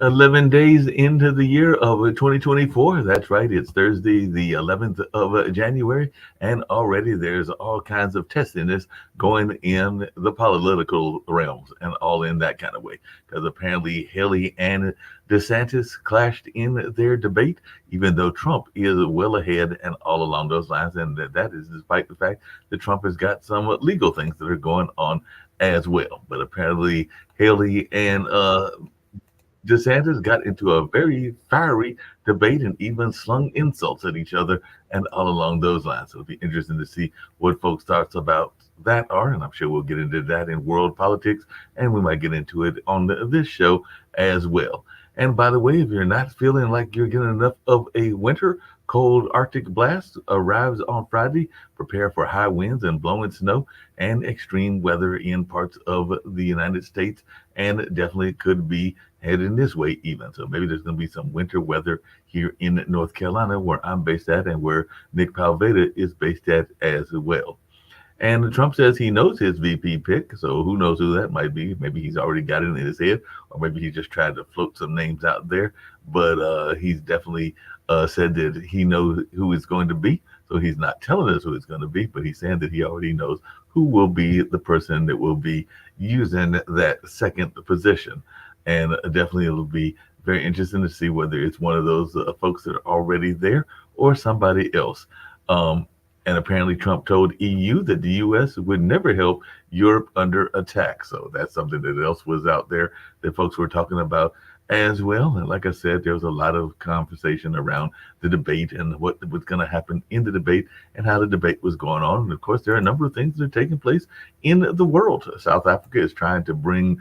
11 days into the year of 2024. That's right. It's Thursday, the 11th of January, and already there's all kinds of testiness going in the political realms and all in that kind of way. Because apparently Haley and DeSantis clashed in their debate, even though Trump is well ahead and all along those lines. And that is despite the fact that Trump has got some legal things that are going on as well. But apparently Haley and DeSantis got into a very fiery debate and even slung insults at each other and all along those lines. So it'll be interesting to see what folks' thoughts about that are, and I'm sure we'll get into that in world politics, and we might get into it on this show as well. And by the way, if you're not feeling like you're getting enough of a winter, cold Arctic blast arrives on Friday. Prepare for high winds and blowing snow and extreme weather in parts of the United States, and definitely could be heading this way even. So maybe there's going to be some winter weather here in North Carolina, where I'm based at, and where Nick Palveda is based at as well. And Trump says he knows his VP pick, so who knows who that might be? Maybe he's already got it in his head, or maybe he just tried to float some names out there. But he's definitely said that he knows who it's going to be. So he's not telling us who it's going to be, but he's saying that he already knows who will be the person that will be using that second position. And definitely it'll be very interesting to see whether it's one of those folks that are already there or somebody else. Um, and apparently, Trump told EU that the U.S. would never help Europe under attack. So that's something that else was out there that folks were talking about as well. And like I said, there was a lot of conversation around the debate and what was going to happen in the debate and how the debate was going on. And of course, there are a number of things that are taking place in the world. South Africa is trying to bring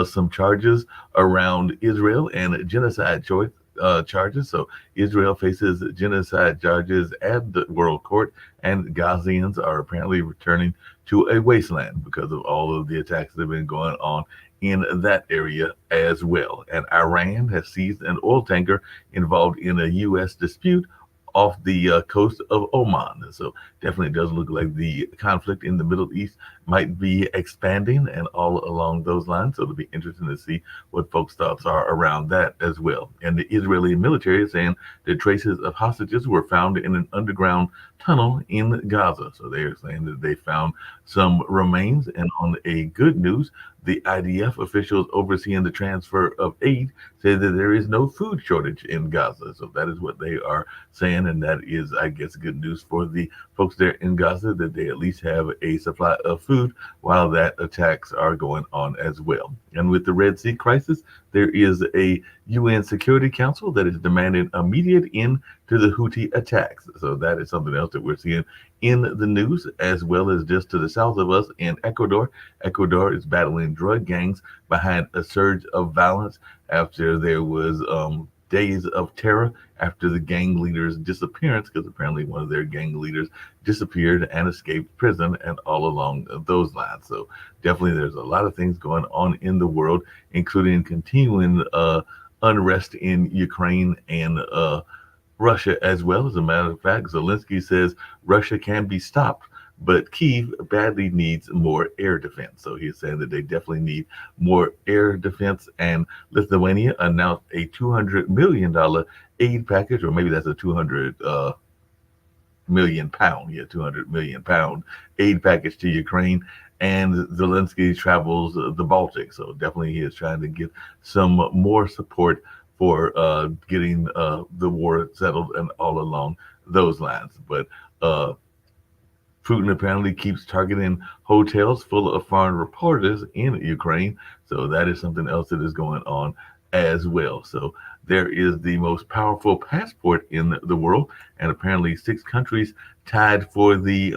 some charges around Israel and genocide charges. So Israel faces genocide charges at the World Court, and Gazians are apparently returning to a wasteland because of all of the attacks that have been going on in that area as well. And Iran has seized an oil tanker involved in a U.S. dispute off the coast of Oman. So definitely does look like the conflict in the Middle East might be expanding and all along those lines. So it'll be interesting to see what folks' thoughts are around that as well. And the Israeli military is saying that traces of hostages were found in an underground tunnel in Gaza. So they are saying that they found some remains. And on a good news, the IDF officials overseeing the transfer of aid say that there is no food shortage in Gaza. So that is what they are saying. And that is, I guess, good news for the folks there in Gaza, that they at least have a supply of food while that attacks are going on as well. And with the Red Sea crisis, there is a UN Security Council that is demanding immediate end to the Houthi attacks. So that is something else that we're seeing in the news, as well as just to the south of us in Ecuador. Ecuador is battling drug gangs behind a surge of violence after there was days of terror after the gang leader's disappearance, because apparently one of their gang leaders disappeared and escaped prison and all along those lines. So definitely there's a lot of things going on in the world, including continuing unrest in Ukraine and Russia as well. As a matter of fact, Zelensky says Russia can be stopped, but Kyiv badly needs more air defense. So he's saying that they definitely need more air defense. And Lithuania announced a $200 million aid package, or maybe that's a 200 million pound, yeah, 200 million pound aid package to Ukraine. And Zelensky travels the Baltic, so definitely he is trying to get some more support for getting the war settled and all along those lines. But Putin apparently keeps targeting hotels full of foreign reporters in Ukraine. So that is something else that is going on as well. So there is the most powerful passport in the world, and apparently six countries tied for the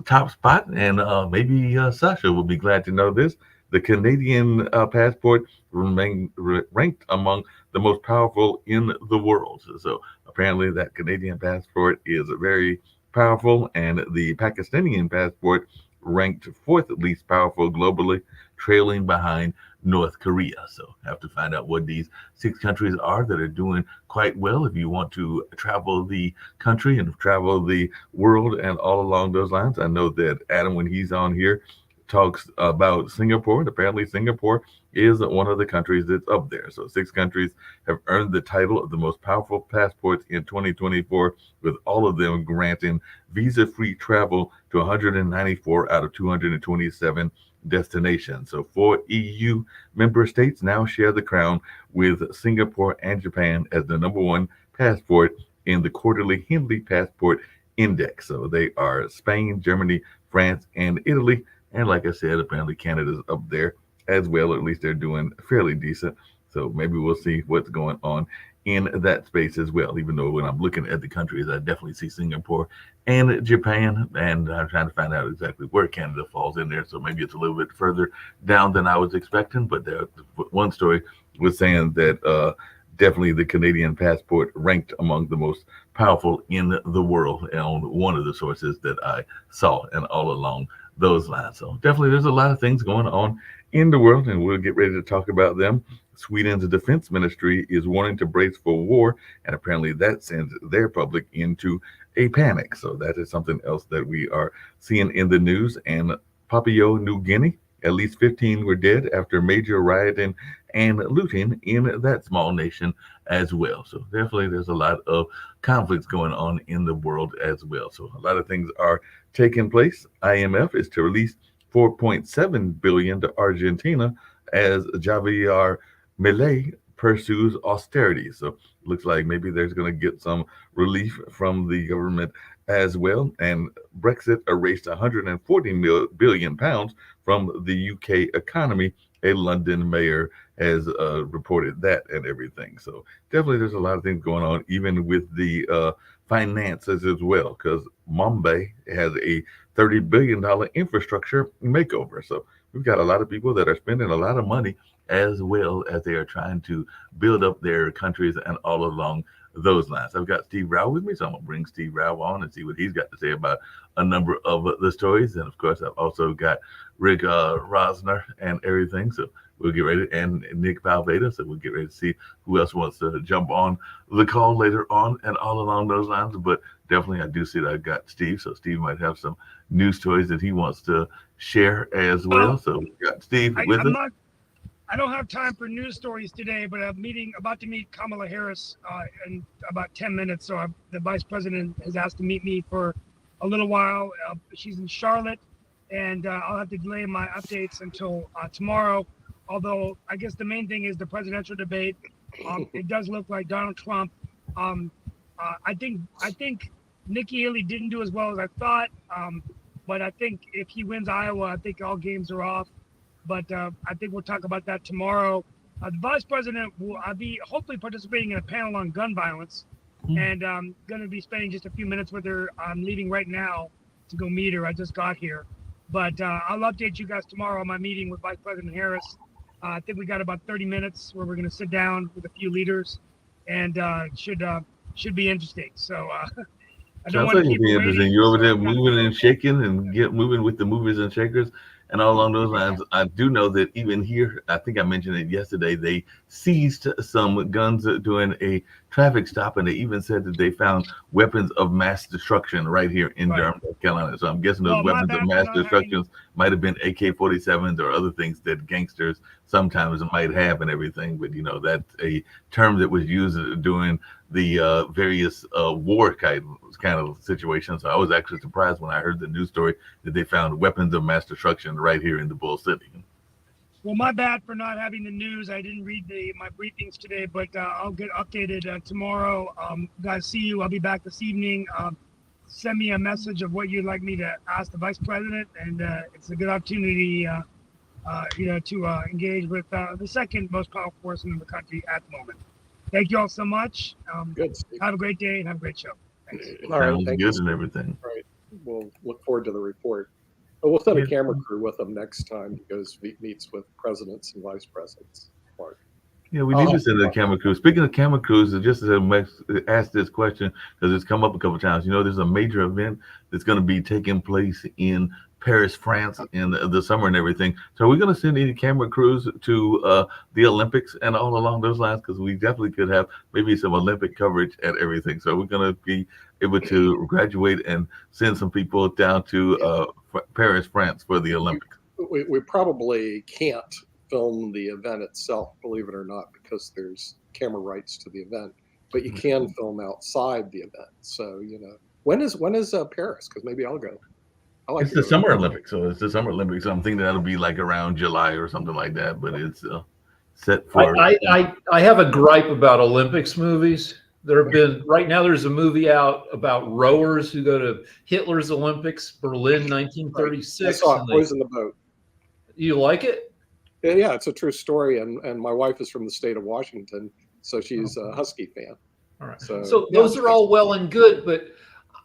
top spot. And maybe Sasha will be glad to know this. The Canadian passport ranked among the most powerful in the world. So apparently that Canadian passport is very powerful, and the Pakistani passport ranked fourth least powerful globally, trailing behind North Korea. So have to find out what these six countries are that are doing quite well if you want to travel the country and travel the world and all along those lines. I know that Adam, when he's on here, talks about Singapore. And apparently, Singapore is one of the countries that's up there. So, 6 countries have earned the title of the most powerful passports in 2024, with all of them granting visa free travel to 194 out of 227 destinations. So, 4 EU member states now share the crown with Singapore and Japan as the number one passport in the quarterly Henley Passport Index. So they are Spain, Germany, France, and Italy. And like I said, apparently Canada's up there as well, or at least they're doing fairly decent. So maybe we'll see what's going on in that space as well. Even though when I'm looking at the countries, I definitely see Singapore and Japan, and I'm trying to find out exactly where Canada falls in there. So maybe it's a little bit further down than I was expecting. But there, one story was saying that definitely the Canadian passport ranked among the most powerful in the world on one of the sources that I saw, and all along those lines. So definitely there's a lot of things going on in the world, and we'll get ready to talk about them. Sweden's defense ministry is wanting to brace for war, and apparently that sends their public into a panic. So that is something else that we are seeing in the news. And Papua New Guinea, at least 15 were dead after major rioting and looting in that small nation as well. So definitely there's a lot of conflicts going on in the world as well. So a lot of things are taking place. IMF is to release 4.7 billion to Argentina as Javier Milei pursues austerity. So looks like maybe there's going to get some relief from the government as well. And Brexit erased 140 billion pounds from the UK economy. A London mayor has reported that and everything. So definitely there's a lot of things going on, even with the finances as well, because Mumbai has a $30 billion infrastructure makeover. So we've got a lot of people that are spending a lot of money as well as they are trying to build up their countries and all along those lines. I've got Steve Rao with me, so I'm going to bring Steve Rao on and see what he's got to say about a number of the stories. And of course, I've also got Rick Rosner and everything. So we'll get ready, and Nick Valveda. So we'll get ready to see who else wants to jump on the call later on and all along those lines. But definitely, I do see that I've got Steve. So Steve might have some news stories that he wants to share as well. So we got Steve with us. I don't have time for news stories today, but I'm about to meet Kamala Harris in about 10 minutes. So the vice president has asked to meet me for a little while. She's in Charlotte, and I'll have to delay my updates until tomorrow. Although I guess the main thing is the presidential debate. It does look like Donald Trump. I think Nikki Haley didn't do as well as I thought. But I think if he wins Iowa, I think all games are off. But I think we'll talk about that tomorrow. The vice president will be hopefully participating in a panel on gun violence, and I'm going to be spending just a few minutes with her. I'm leaving right now to go meet her. I just got here. But I'll update you guys tomorrow on my meeting with Vice President Harris. I think we got about 30 minutes where we're going to sit down with a few leaders, and should be interesting. So I don't want to keep you waiting. You're over there moving and shaking and moving with the movers and shakers and all along those lines. I do know that even here, I think I mentioned it yesterday, they seized some guns during a traffic stop, and they even said that they found weapons of mass destruction right here in Durham, North Carolina. So I'm guessing those weapons of mass destruction might have been AK-47s or other things that gangsters sometimes might have and everything. But, you know, that's a term that was used during the various war kind of situations. So I was actually surprised when I heard the news story that they found weapons of mass destruction right here in the Bull City. Well, my bad for not having the news. I didn't read my briefings today, but I'll get updated tomorrow. Guys, see you. I'll be back this evening. Send me a message of what you'd like me to ask the vice president, and it's a good opportunity, to engage with the second most powerful person in the country at the moment. Thank you all so much. Good. Have a great day and have a great show. Thanks. All right. Sounds good and everything. All right. We'll look forward to the report. But we'll send a camera crew with them next time he goes meets with presidents and vice presidents. Mark. Yeah, we need to send a camera crew. Speaking of camera crews, just to ask this question, because it's come up a couple of times. You know, there's a major event that's going to be taking place in Paris, France in the summer and everything. So are we going to send any camera crews to the Olympics and all along those lines? Because we definitely could have maybe some Olympic coverage and everything. So we're going to be able to graduate and send some people down to Paris, France for the Olympics. we probably can't film the event itself, believe it or not, because there's camera rights to the event. But you can film outside the event. So when is Paris? Because maybe I'll go. I like It's to the go to Summer Olympics, so it's the Summer Olympics. So I'm thinking that'll be like around July or something like that. But it's set for. I have a gripe about Olympics movies. There have been right now. There's a movie out about rowers who go to Hitler's Olympics, Berlin, I 1936. saw Boys in the Boat. You like it? Yeah, it's a true story, and my wife is from the state of Washington, so she's a Husky fan. All right. So Those are all well and good, but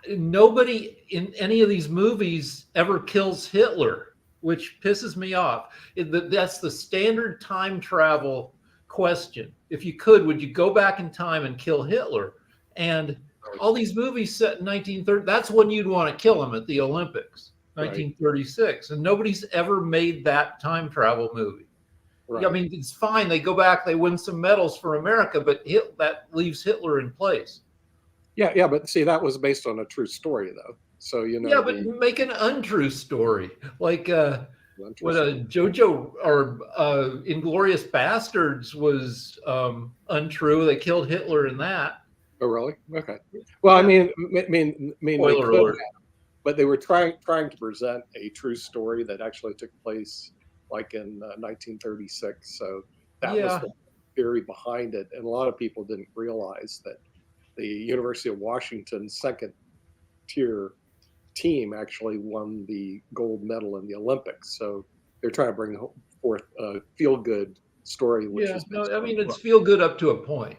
nobody in any of these movies ever kills Hitler, which pisses me off. That's the standard time travel question. If you could, would you go back in time and kill Hitler? And all these movies set in 1930, that's when you'd want to kill him at the Olympics, 1936. And nobody's ever made that time travel movie. Right. I mean, it's fine. They go back, they win some medals for America, but that leaves Hitler in place. Yeah, but see, that was based on a true story, though. So Yeah, but make an untrue story, like what JoJo or Inglorious Bastards was untrue. They killed Hitler in that. Oh, really? Okay. Well, I mean, Spoiler alert. But they were trying to present a true story that actually took place like in 1936. So that was the theory behind it, and a lot of people didn't realize that the University of Washington's second tier team actually won the gold medal in the Olympics. So they're trying to bring forth a feel-good story. Which is it's feel-good up to a point.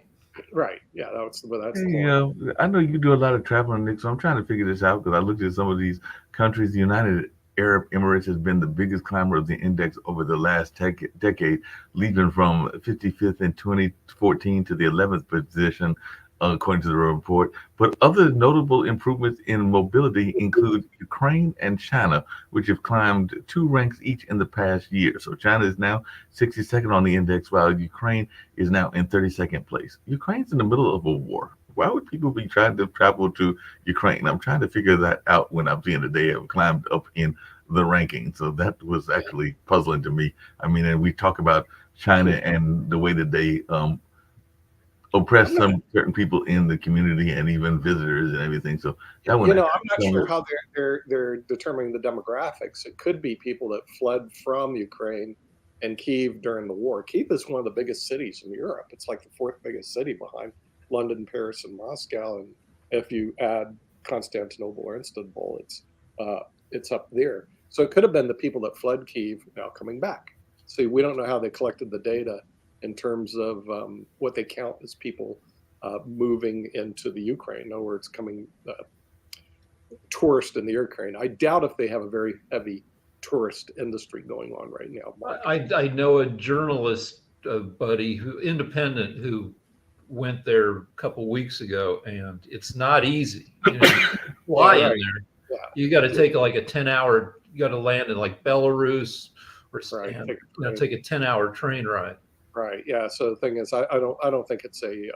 Right. Yeah, that's the Yeah, I know you do a lot of traveling, Nick. So I'm trying to figure this out because I looked at some of these countries. The United Arab Emirates has been the biggest climber of the index over the last decade, leaping from 55th in 2014 to the 11th position, according to the report. But other notable improvements in mobility include Ukraine and China, which have climbed 2 ranks each in the past year. So China is now 62nd on the index, while Ukraine is now in 32nd place. Ukraine's in the middle of a war. Why would people be trying to travel to Ukraine? I'm trying to figure that out when I'm seeing that they have climbed up in the ranking. So that was actually puzzling to me. I mean, and we talk about China and the way that they oppress some certain people in the community and even visitors and everything. So that one, I'm not sure how they're determining the demographics. It could be people that fled from Ukraine and Kyiv during the war. Kyiv is one of the biggest cities in Europe. It's like the 4th biggest city behind London, Paris, and Moscow. And if you add Constantinople or Istanbul, it's up there. So it could have been the people that fled Kyiv now coming back. See, we don't know how they collected the data in terms of what they count as people moving into the Ukraine. In other words, coming tourist in the Ukraine. I doubt if they have a very heavy tourist industry going on right now. I know a journalist buddy independent who went there a couple weeks ago, and it's not easy. Fly in there. Yeah. You got to take like a 10-hour. You got to land in like Belarus, or take a 10-hour train ride. Right. Yeah. So the thing is, I don't think it's a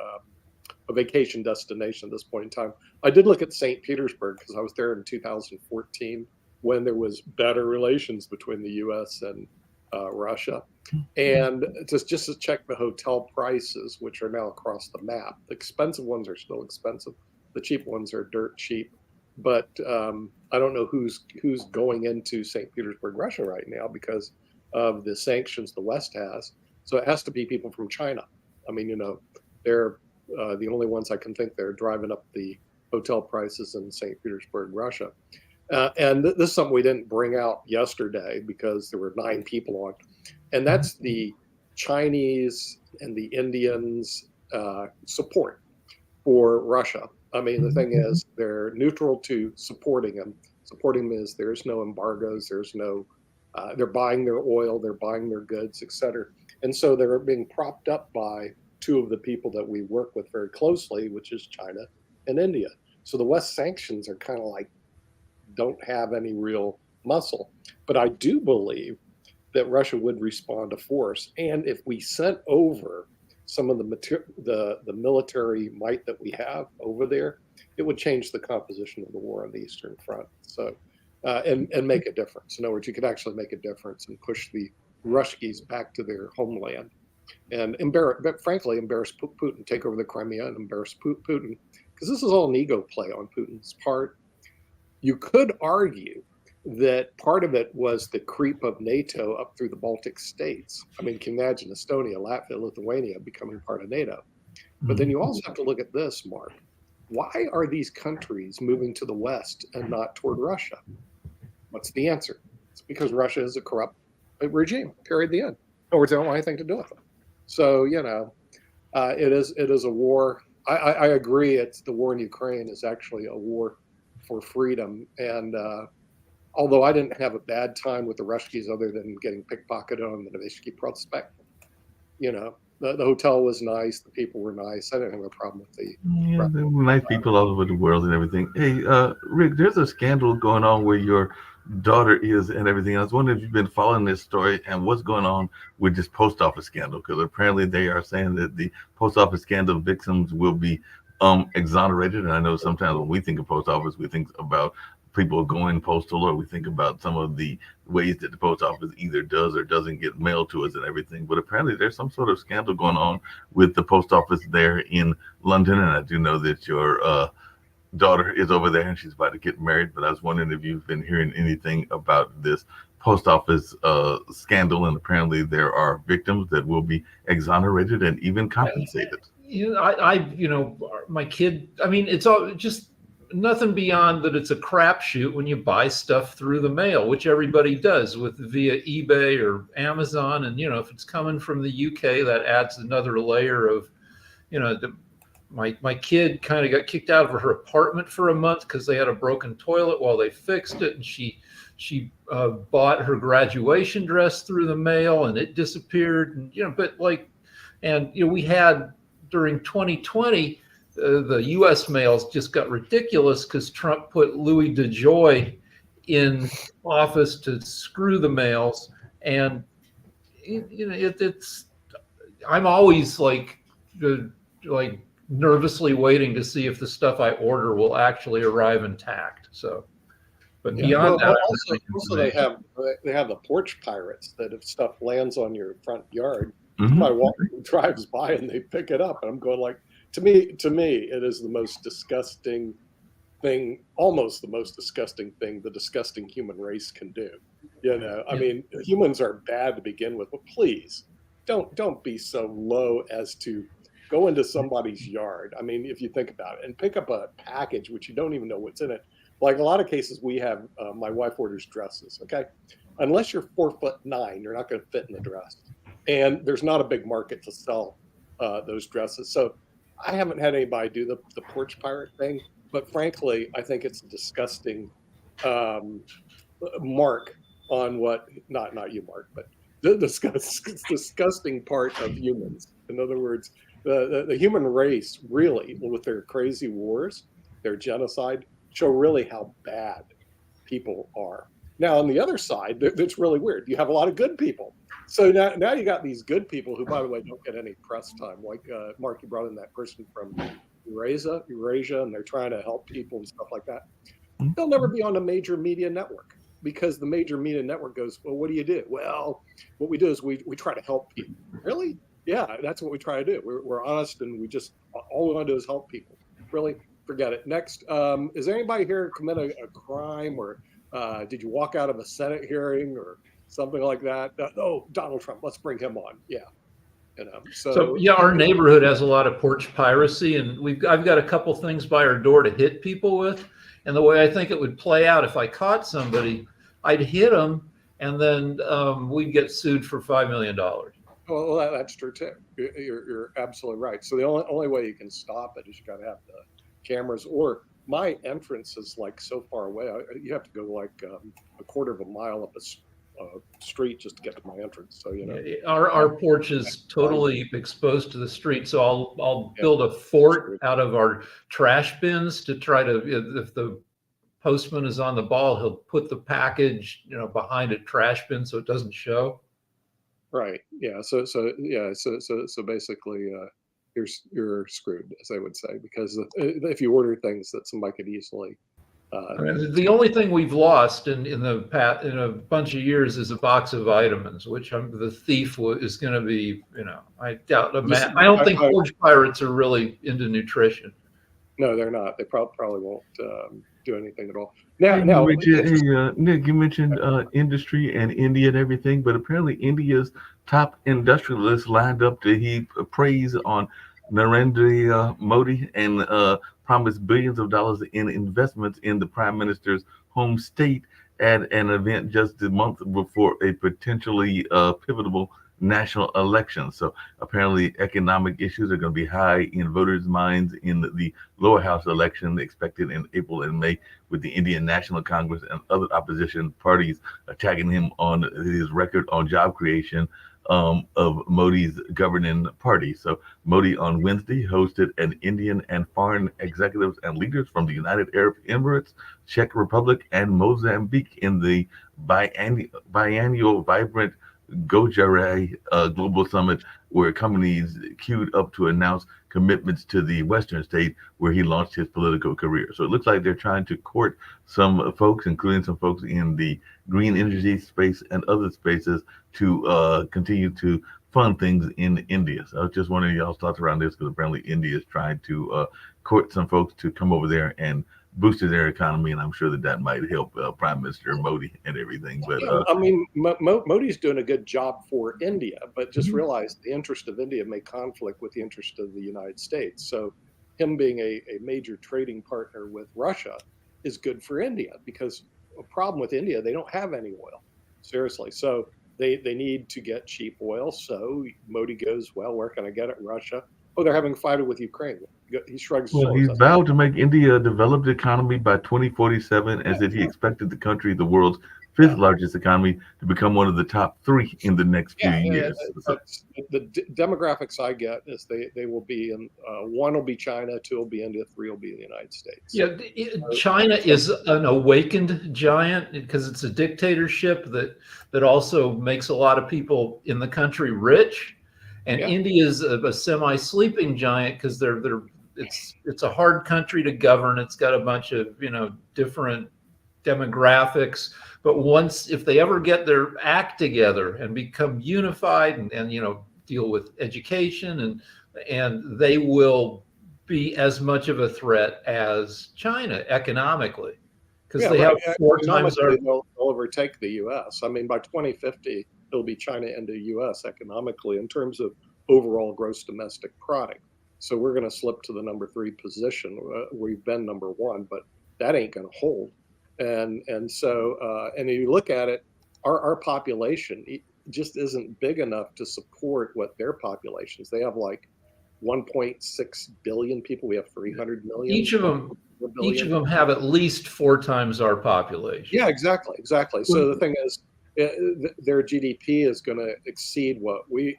vacation destination at this point in time. I did look at St. Petersburg because I was there in 2014 when there was better relations between the U.S. and Russia, and just to check the hotel prices, which are now across the map. The expensive ones are still expensive. The cheap ones are dirt cheap. But I don't know who's going into St. Petersburg, Russia right now because of the sanctions the West has. So it has to be people from China. I mean, they're the only ones I can think they're driving up the hotel prices in St. Petersburg, Russia. And this is something we didn't bring out yesterday because there were 9 people on. And that's the Chinese and the Indians' support for Russia. I mean, the thing is, they're neutral to supporting them. Supporting them is there's no embargoes, there's no, they're buying their oil, they're buying their goods, et cetera. And so they're being propped up by 2 of the people that we work with very closely, which is China and India. So the West sanctions are kind of like, don't have any real muscle. But I do believe that Russia would respond to force. And if we sent over some of the military might that we have over there, it would change the composition of the war on the Eastern Front. So and make a difference. In other words, you could actually make a difference and push the Ruskies back to their homeland and frankly, embarrass Putin, take over the Crimea and embarrass Putin, because this is all an ego play on Putin's part. You could argue that part of it was the creep of NATO up through the Baltic states. I mean, can you imagine Estonia, Latvia, Lithuania becoming part of NATO? But then you also have to look at this, Mark. Why are these countries moving to the West and not toward Russia? What's the answer? It's because Russia is a corrupt regime, period, the end. In other words, they don't want anything to do with them. So, it is a war. I agree. It's the war in Ukraine is actually a war for freedom. And although I didn't have a bad time with the Ruskies other than getting pickpocketed on the Nevsky Prospect, the hotel was nice. The people were nice. I didn't have a problem with the. Yeah, there were nice people all over the world and everything. Hey, Rick, there's a scandal going on where your daughter is and everything. I was wondering if you've been following this story and what's going on with this post office scandal, because apparently they are saying that the post office scandal victims will be exonerated. And I know sometimes when we think of post office, we think about people going postal, or we think about some of the ways that the post office either does or doesn't get mail to us and everything. But apparently there's some sort of scandal going on with the post office there in London. And I do know that your daughter is over there and she's about to get married. But I was wondering if you've been hearing anything about this post office scandal. And apparently there are victims that will be exonerated and even compensated. My kid, I mean, it's all just nothing beyond that. It's a crapshoot when you buy stuff through the mail, which everybody does via eBay or Amazon. And, if it's coming from the UK, that adds another layer of, my kid kind of got kicked out of her apartment for a month because they had a broken toilet while they fixed it. And she bought her graduation dress through the mail and it disappeared. And, we had during 2020, the U.S. mails just got ridiculous because Trump put Louis DeJoy in office to screw the mails, and it's. I'm always like nervously waiting to see if the stuff I order will actually arrive intact. So, but beyond that, also they have the porch pirates that if stuff lands on your front yard, Mhm. my walker drives by and they pick it up, and I'm going like. To me, it is the most disgusting thing, almost the most disgusting thing the disgusting human race can do. I mean, humans are bad to begin with, but please don't be so low as to go into somebody's yard. I mean, if you think about it, and pick up a package which you don't even know what's in it. Like a lot of cases, we have my wife orders dresses. Okay, unless you're 4'9", you're not going to fit in the dress, and there's not a big market to sell those dresses. So. I haven't had anybody do the porch pirate thing, but frankly, I think it's a disgusting mark on what not you, Mark, but the disgusting part of humans. In other words, the human race really, with their crazy wars, their genocide, show really how bad people are. Now, on the other side, that's really weird. You have a lot of good people. So now you got these good people who, by the way, don't get any press time. Like Mark, you brought in that person from Eurasia, and they're trying to help people and stuff like that. They'll never be on a major media network because the major media network goes, well, what do you do? Well, what we do is we try to help people. Really? Yeah, that's what we try to do. We're honest, and all we want to do is help people. Really? Forget it. Next, is there anybody here commit a crime, or did you walk out of a Senate hearing or something like that? Oh, Donald Trump, let's bring him on. Yeah. So our neighborhood has a lot of porch piracy, and I've got a couple things by our door to hit people with. And the way I think it would play out, if I caught somebody, I'd hit them, and then we'd get sued for $5 million. Well, that's true too. You're absolutely right. So the only way you can stop it is you got to have the cameras. Or my entrance is like so far away, you have to go like a quarter of a mile up a street just to get to my entrance. So our porch is totally exposed to the street, so I'll build a fort out of our trash bins to try to, if the postman is on the ball, he'll put the package behind a trash bin so it doesn't show. Right. Yeah. So basically you're screwed, as I would say, because if you order things that somebody could easily I mean, the only thing we've lost in a bunch of years is a box of vitamins, which the thief is going to be. I doubt. I don't think forge pirates are really into nutrition. No, they're not. They probably won't do anything at all. Nick, you mentioned industry and India and everything, but apparently India's top industrialists lined up to heap praise on Narendra Modi and promised billions of dollars in investments in the prime minister's home state at an event just a month before a potentially pivotal national election. So apparently economic issues are going to be high in voters' minds in the lower house election expected in April and May, with the Indian National Congress and other opposition parties attacking him on his record on job creation of Modi's governing party. So Modi on Wednesday hosted an Indian and foreign executives and leaders from the United Arab Emirates, Czech Republic, and Mozambique in the biannual vibrant Gujarat Global Summit, where companies queued up to announce commitments to the Western state where he launched his political career. So it looks like they're trying to court some folks, including some folks in the green energy space and other spaces, to continue to fund things in India. So I was just wondering y'all's thoughts around this, because apparently India is trying to court some folks to come over there and boost their economy, and I'm sure that might help Prime Minister Modi and everything. But I mean, Modi's doing a good job for India, but just realize the interest of India may conflict with the interest of the United States. So him being a major trading partner with Russia is good for India, because a problem with India, they don't have any oil, seriously. So they need to get cheap oil. So Modi goes, well, where can I get it? Russia. Oh, they're having a fight with Ukraine. He shrugs his shoulders. He vowed to make India a developed economy by 2047, as if he expected the country, the world's fifth largest economy, to become one of the top three in the next few years. The demographics I get is they will be in one will be China, two will be India, three will be the United States. Yeah, China is an awakened giant because it's a dictatorship that also makes a lot of people in the country rich. And India is a semi-sleeping giant because it's a hard country to govern. It's got a bunch of different demographics. But if they ever get their act together and become unified and deal with education and they will be as much of a threat as China economically, because they have 4 times our. They'll overtake the U.S. I mean, by 2050. It'll be China and the U.S. economically in terms of overall gross domestic product. So we're going to slip to the number 3 position. We've been number 1, but that ain't going to hold. And so if you look at it, our population just isn't big enough to support what their populations. They have like 1.6 billion people. We have 300 million. Each of them have at least 4 times our population. Yeah, exactly. So the thing is, their GDP is going to exceed what we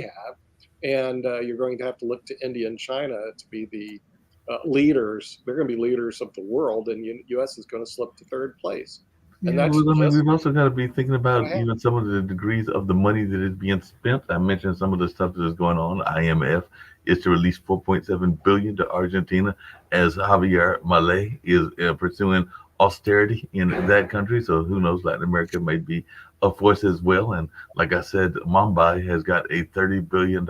have, and you're going to have to look to India and China to be the leaders. They're going to be leaders of the world, and U.S. is going to slip to 3rd place. And we've also got to be thinking about even some of the degrees of the money that is being spent. I mentioned some of the stuff that is going on. IMF is to release $4.7 billion to Argentina, as Javier Milei is pursuing austerity in that country. So who knows, Latin America may be a force as well. And like I said, Mumbai has got a $30 billion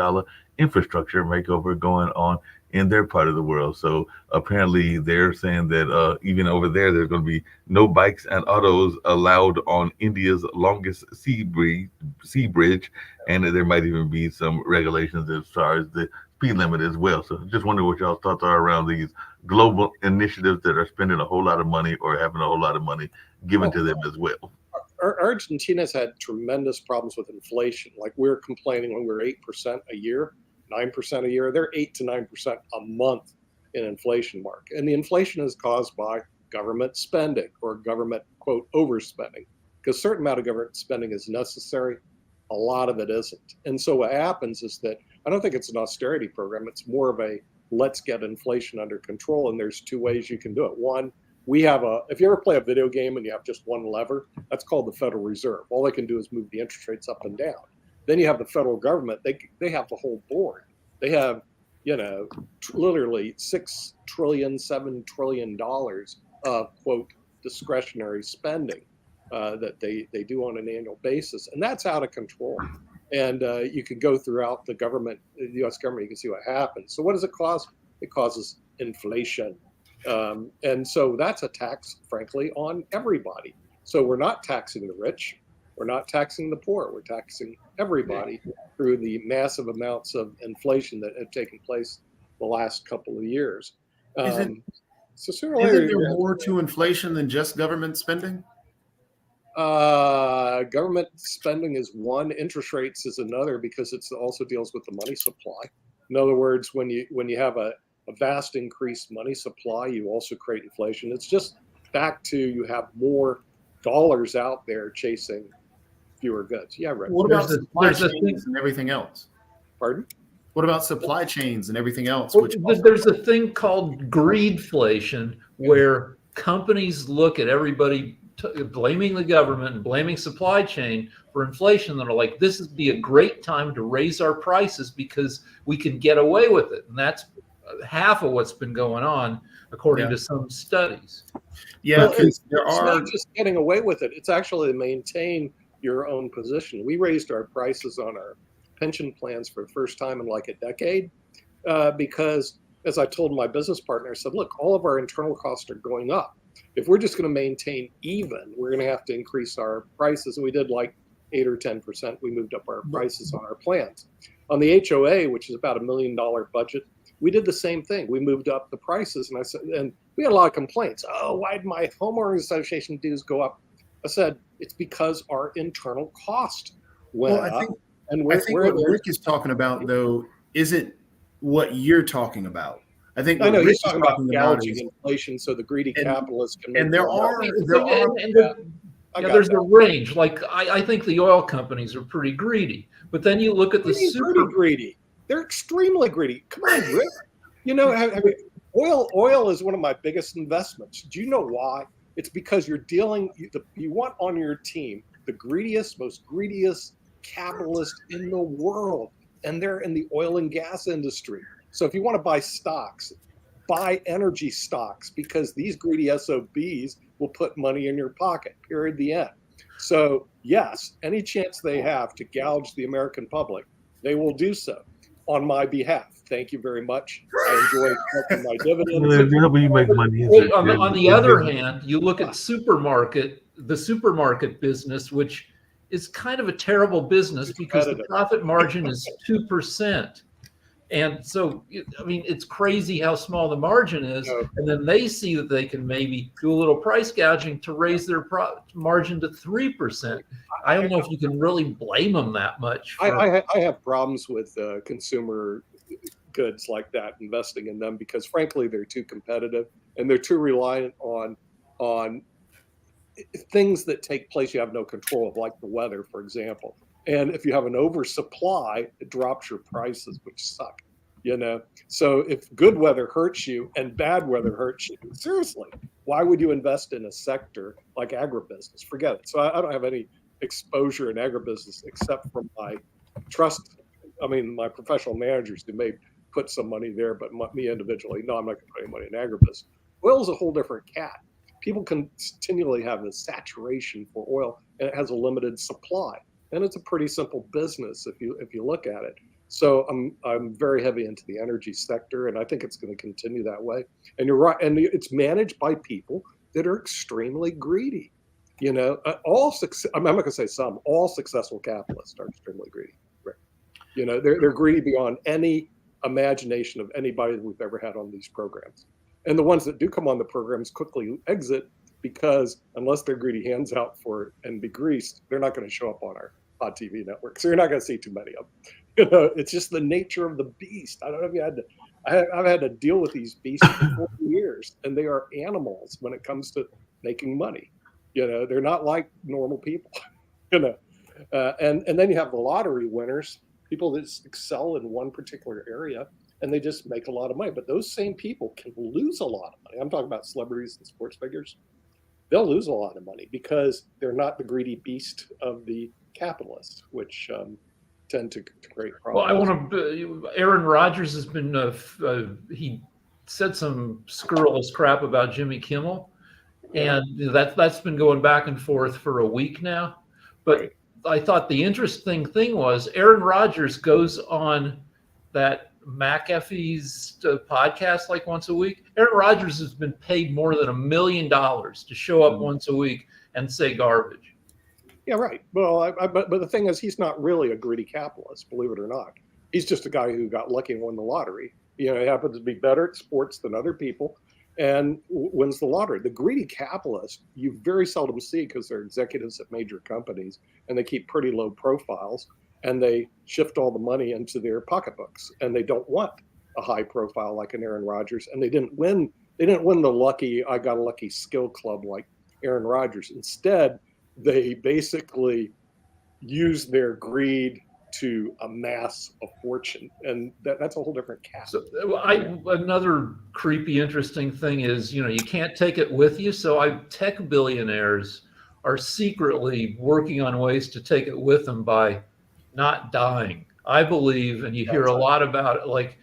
infrastructure makeover going on in their part of the world. So apparently they're saying that even over there, there's going to be no bikes and autos allowed on India's longest sea bridge. And there might even be some regulations as far as the speed limit as well. So just wonder what y'all's thoughts are around these global initiatives that are spending a whole lot of money or having a whole lot of money given to them as well. Argentina's had tremendous problems with inflation. Like we're complaining when we're 8% a year, 9% a year. They're 8 to 9% a month in inflation mark. And the inflation is caused by government spending or government, quote, overspending. Because a certain amount of government spending is necessary. A lot of it isn't. And so what happens is that I don't think it's an austerity program. It's more of a let's get inflation under control. And there's 2 ways you can do it. One, if you ever play a video game and you have just one lever, that's called the Federal Reserve. All they can do is move the interest rates up and down. Then you have the federal government. They have the whole board. They have, literally $6 trillion, $7 trillion of, quote, discretionary spending that they do on an annual basis. And that's out of control. And you can go throughout the government, the U.S. government, you can see what happens. So what does it cause? It causes inflation. And so that's a tax, frankly, on everybody. So we're not taxing the rich. We're not taxing the poor. We're taxing everybody through the massive amounts of inflation that have taken place the last couple of years. So sooner or later, Isn't there more to inflation than just government spending? Government spending is one, interest rates is another, because it also deals with the money supply. In other words, when you have a vast increased money supply, you also create inflation. It's just back to you have more dollars out there chasing fewer goods. Yeah, right. What about supply chains and everything else? Pardon? What about supply chains and everything else? Well, there's a thing called greedflation, where companies look at everybody blaming the government and blaming supply chain for inflation. That are like, this would be a great time to raise our prices because we can get away with it. And that's half of what's been going on, according to some studies. Yeah, well, it's not just getting away with it. It's actually to maintain your own position. We raised our prices on our pension plans for the first time in like a decade because, as I told my business partner, I said, look, all of our internal costs are going up. If we're just going to maintain even, we're going to have to increase our prices. And we did like 8 or 10%. We moved up our prices on our plans. On the HOA, which is about $1 million budget, we did the same thing. We moved up the prices. And I said, and we had a lot of complaints. Oh, why did my homeowners association dues go up? I said, it's because our internal cost went up. I think what Rick is talking about, though, isn't what you're talking about. I think I know he's talking about gouging inflation, so the greedy capitalists can. And there's a range. Like I think the oil companies are pretty greedy, but then you look at the super greedy. They're extremely greedy. Come on, Rick. You know, oil is one of my biggest investments. Do you know why? It's because you want on your team the most greediest capitalist in the world, and they're in the oil and gas industry. So if you want to buy stocks, buy energy stocks, because these greedy SOBs will put money in your pocket, period, the end. So yes, any chance they have to gouge the American public, they will do so on my behalf. Thank you very much. I enjoy collecting my dividends. You make money. On the other hand, you look at the supermarket business, which is kind of a terrible business because the profit margin is 2%. And so, I mean, it's crazy how small the margin is. And then they see that they can maybe do a little price gouging to raise their margin to 3%. I don't know if you can really blame them that much. I have problems with consumer goods like that, investing in them, because frankly, they're too competitive and they're too reliant on things that take place you have no control of, like the weather, for example. And if you have an oversupply, it drops your prices, which suck, you know? So if good weather hurts you and bad weather hurts you, seriously, why would you invest in a sector like agribusiness? Forget it. So I don't have any exposure in agribusiness except from my my professional managers who may put some money there, but me individually, no, I'm not going to put any money in agribusiness. Oil is a whole different cat. People continually have a saturation for oil, and it has a limited supply. And it's a pretty simple business if you look at it. So I'm very heavy into the energy sector, and I think it's going to continue that way. And you're right, and it's managed by people that are extremely greedy. You know, I'm not going to say some. All successful capitalists are extremely greedy. Right? You know, they're greedy beyond any imagination of anybody that we've ever had on these programs. And the ones that do come on the programs quickly exit, because unless they're greedy hands out for it and be greased, they're not going to show up on our Pod TV network. So you're not going to see too many of them. You know, it's just the nature of the beast. I don't know if you had to. I've had to deal with these beasts for 40 years, and they are animals when it comes to making money. You know, they're not like normal people. You know, and then you have the lottery winners, people that excel in one particular area, and they just make a lot of money. But those same people can lose a lot of money. I'm talking about celebrities and sports figures. They'll lose a lot of money because they're not the greedy beast of the capitalists, which tend to create problems. Well, Aaron Rodgers has been, he said some scurrilous crap about Jimmy Kimmel. and that's been going back and forth for a week now. But Right. I thought the interesting thing was Aaron Rodgers goes on that McAfee's podcast like once a week. Aaron Rodgers has been paid more than $1 million to show up once a week and say garbage. Yeah, right. Well, but the thing is, he's not really a greedy capitalist, believe it or not. He's just a guy who got lucky and won the lottery. You know, he happens to be better at sports than other people and wins the lottery. The greedy capitalist, you very seldom see because they're executives at major companies and they keep pretty low profiles and they shift all the money into their pocketbooks and they don't want a high profile like an Aaron Rodgers. And they didn't win the lucky, I got a lucky skill club like Aaron Rodgers. Instead, they basically use their greed to amass a fortune, and that's a whole different cat. So another creepy, interesting thing is, you can't take it with you. So tech billionaires are secretly working on ways to take it with them by not dying. I believe, and you hear a lot about it, like,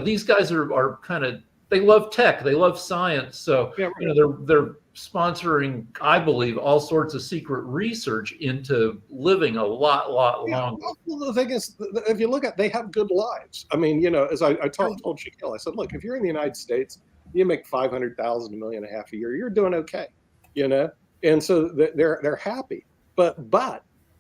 these guys are kind of, they love tech, they love science. So, Yeah, right. they're sponsoring, I believe, all sorts of secret research into living a lot longer. Well, the thing is, if you look at, they have good lives. I mean, as I told Shaquille, I said, look, if you're in the United States, you make $500,000, $1.5 million a year, you're doing okay, and so they're happy. But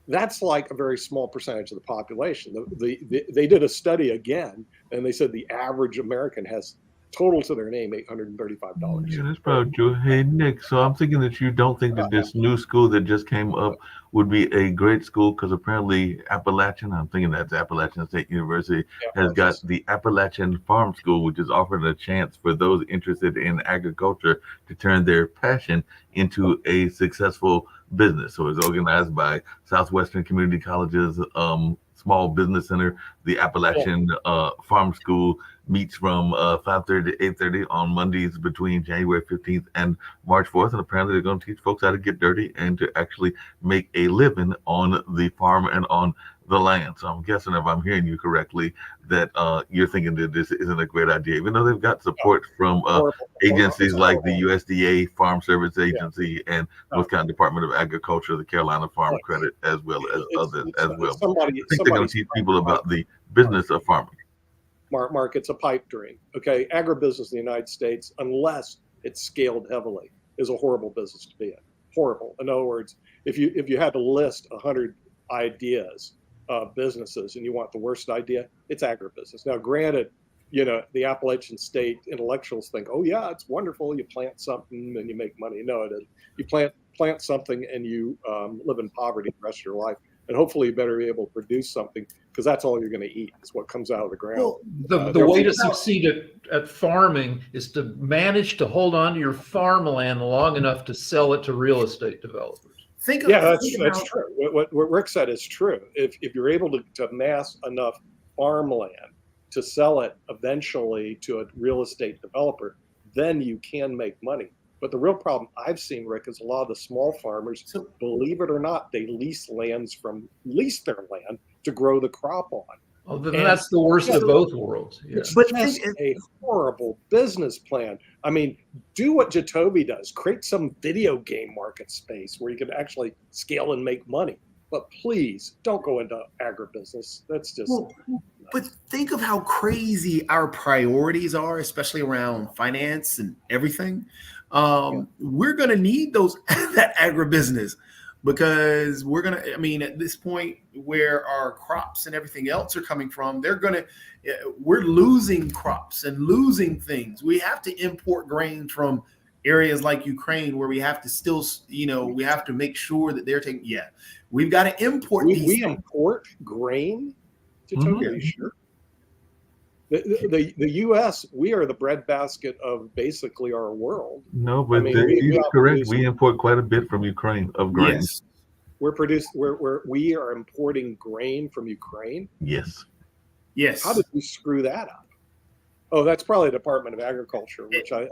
that's like a very small percentage of the population. They did a study again, and they said the average American has total to their name $835. Yeah, that's probably true. Hey, Nick, so I'm thinking that you don't think that this new school that just came up would be a great school because apparently Appalachian, I'm thinking that's Appalachian State University, has got the Appalachian Farm School, which is offering a chance for those interested in agriculture to turn their passion into a successful business. So it's organized by Southwestern Community College's Small Business Center. The Appalachian Farm School meets from 5:30 to 8:30 on Mondays between January 15th and March 4th. And apparently they're going to teach folks how to get dirty and to actually make a living on the farm and on the land. So I'm guessing, if I'm hearing you correctly, that you're thinking that this isn't a great idea, even though they've got support from agencies like the USDA, Farm Service Agency, and North Carolina Department of Agriculture, the Carolina Farm Credit, as well as others as well. I think they're going to teach people about the business of farming. Mark, it's a pipe dream. Okay, agribusiness in the United States, unless it's scaled heavily, is a horrible business to be in. Horrible. In other words, if you had to list 100 ideas of businesses and you want the worst idea, it's agribusiness. Now, granted, the Appalachian State intellectuals think, oh yeah, it's wonderful. You plant something and you make money. No, it isn't. You plant something and you live in poverty the rest of your life. And hopefully you better be able to produce something because that's all you're going to eat is what comes out of the ground. Well, the way to succeed at farming is to manage to hold on to your farmland long enough to sell it to real estate developers. That's true. What Rick said is true. If you're able to amass enough farmland to sell it eventually to a real estate developer, then you can make money. But the real problem I've seen, Rick, is a lot of the small farmers, believe it or not, they lease their land to grow the crop on. Well, then that's the worst of both worlds. Yeah. But it's a horrible business plan. I mean, do what Jacoby does. Create some video game market space where you can actually scale and make money. But please don't go into agribusiness. That's just. But think of how crazy our priorities are, especially around finance and everything. We're going to need that agribusiness because at this point where our crops and everything else are coming from, we're losing crops and losing things. We have to import grain from areas like Ukraine where we have to still, we have to make sure that they're taking, we've got to import these. We import grain to Tokyo, sure. The U.S., we are the breadbasket of basically our world. No, but he's correct. We import quite a bit from Ukraine of grain. Yes. We are importing grain from Ukraine. Yes. How did we screw that up? Oh, that's probably the Department of Agriculture, which I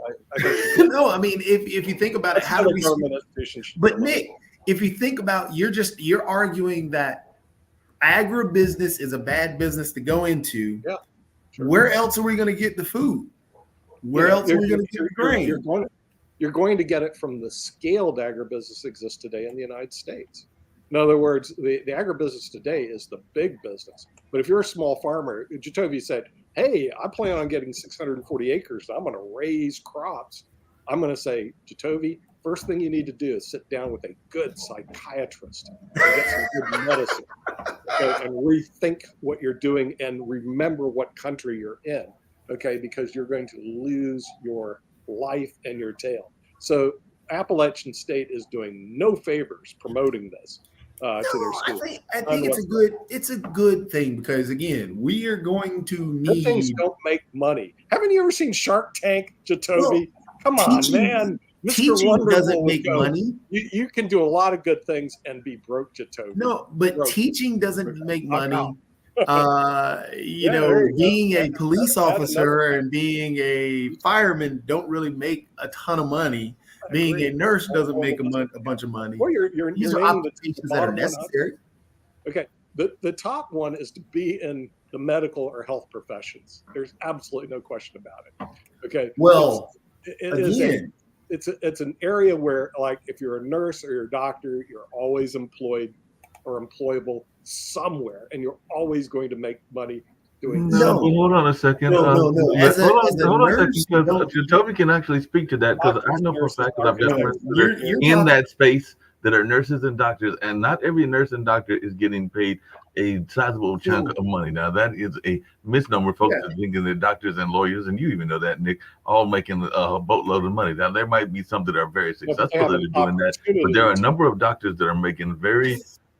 no, I mean, if you think about it, how do we? But Nick, if you think about, you're arguing that agribusiness is a bad business to go into. Yeah. Sure. Where else are we going to get the food? Where else are we going to get the grain? you're going to get it from the scaled agribusiness that exists today in the United States. In other words, the agribusiness today is the big business. But if you're a small farmer, Jacoby said, hey, I plan on getting 640 acres. I'm going to raise crops. I'm going to say, Jacoby, first thing you need to do is sit down with a good psychiatrist and get some good medicine, okay, and rethink what you're doing and remember what country you're in, okay, because you're going to lose your life and your tail. So Appalachian State is doing no favors promoting this to their schools. I think it's a good thing because again, we are going to Good things need don't make money. Haven't you ever seen Shark Tank, Jacoby? Come on, man. Mr. teaching Wonderful doesn't would make go, money. You can do a lot of good things and be broke, Jacoby. No, but Broke. teaching doesn't make Knock money. Yeah, there you go. Being a police That's officer and being a fireman don't really make a ton of money. Being a nurse doesn't make a bunch of money. Well, you're These are naming the occupations that are bottom 100. necessary. Okay, the top one is to be in the medical or health professions. There's absolutely no question about it. Okay. Well, it is again, it's an area where, like, if you're a nurse or you're a doctor, you're always employed or employable somewhere, and you're always going to make money doing No, that. but hold on a second. No. As a Hold on a nurse, second, no. because Toby can actually speak to that because I know for a fact that I've got friends that are You're in talking- that space that are nurses and doctors, and not every nurse and doctor is getting paid a sizable chunk of money. Now that is a misnomer. Folks are thinking that doctors and lawyers, and you even know that, Nick, all making a boatload of money. Now there might be some that are very successful that are doing that, but there are a number of doctors that are making very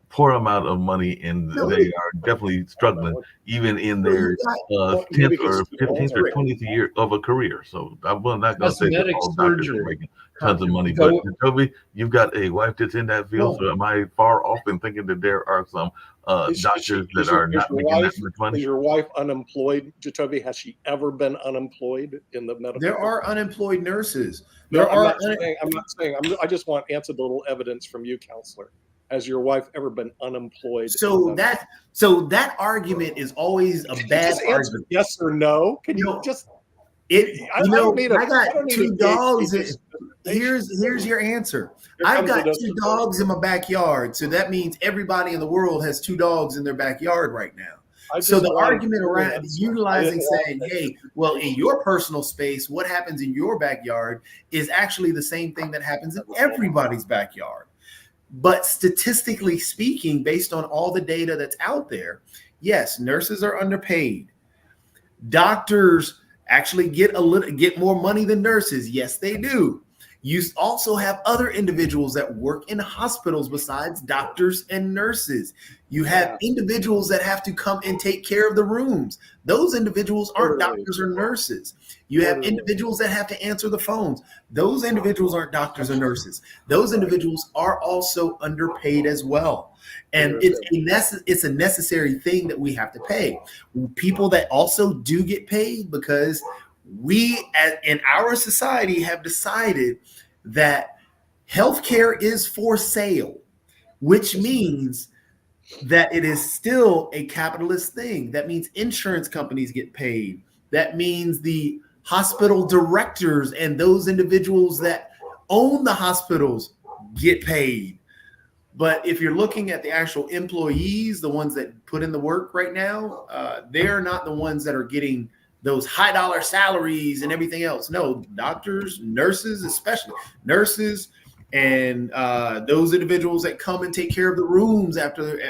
poor amount of money, and they are definitely struggling, even in their 10th or 15th or 20th year of a career. So I'm not going to say that Cosmetic all doctors are surgery. making tons of money. So- But Toby, you've got a wife that's in that field. So am I far off in thinking that there are some doctors that are not making that much Is money? your wife unemployed, Jacoby? Has she ever been unemployed in the medical? there are unemployed nurses. No, There I'm are not saying. I just want to answer the little evidence from you, counselor. Has your wife ever been unemployed? so that argument is always a Can you bad just answer argument. yes or no? Can you No. just? I don't need a- I got don't need two a dogs. PhD. Here's your answer. Here I've comes got the two dogs in my backyard, so that means everybody in the world has two dogs in their backyard right now. I So just the wanted argument to around answer. utilizing I didn't want saying, to- hey, well, in your personal space, what happens in your backyard is actually the same thing that happens in everybody's backyard. But statistically speaking, based on all the data that's out there, yes, nurses are underpaid. Doctors actually get more money than nurses. Yes, they do. You also have other individuals that work in hospitals besides doctors and nurses. You have individuals that have to come and take care of the rooms. Those individuals aren't doctors or nurses. You have individuals that have to answer the phones. Those individuals aren't doctors or nurses. Those individuals are also underpaid as well. And it's a necessary thing that we have to pay. People that also do get paid because we in our society have decided that healthcare is for sale, which means that it is still a capitalist thing. That means insurance companies get paid. That means the hospital directors and those individuals that own the hospitals get paid. But if you're looking at the actual employees, the ones that put in the work right now, they're not the ones that are getting those high dollar salaries and everything else. No, doctors, nurses, especially nurses, and those individuals that come and take care of the rooms after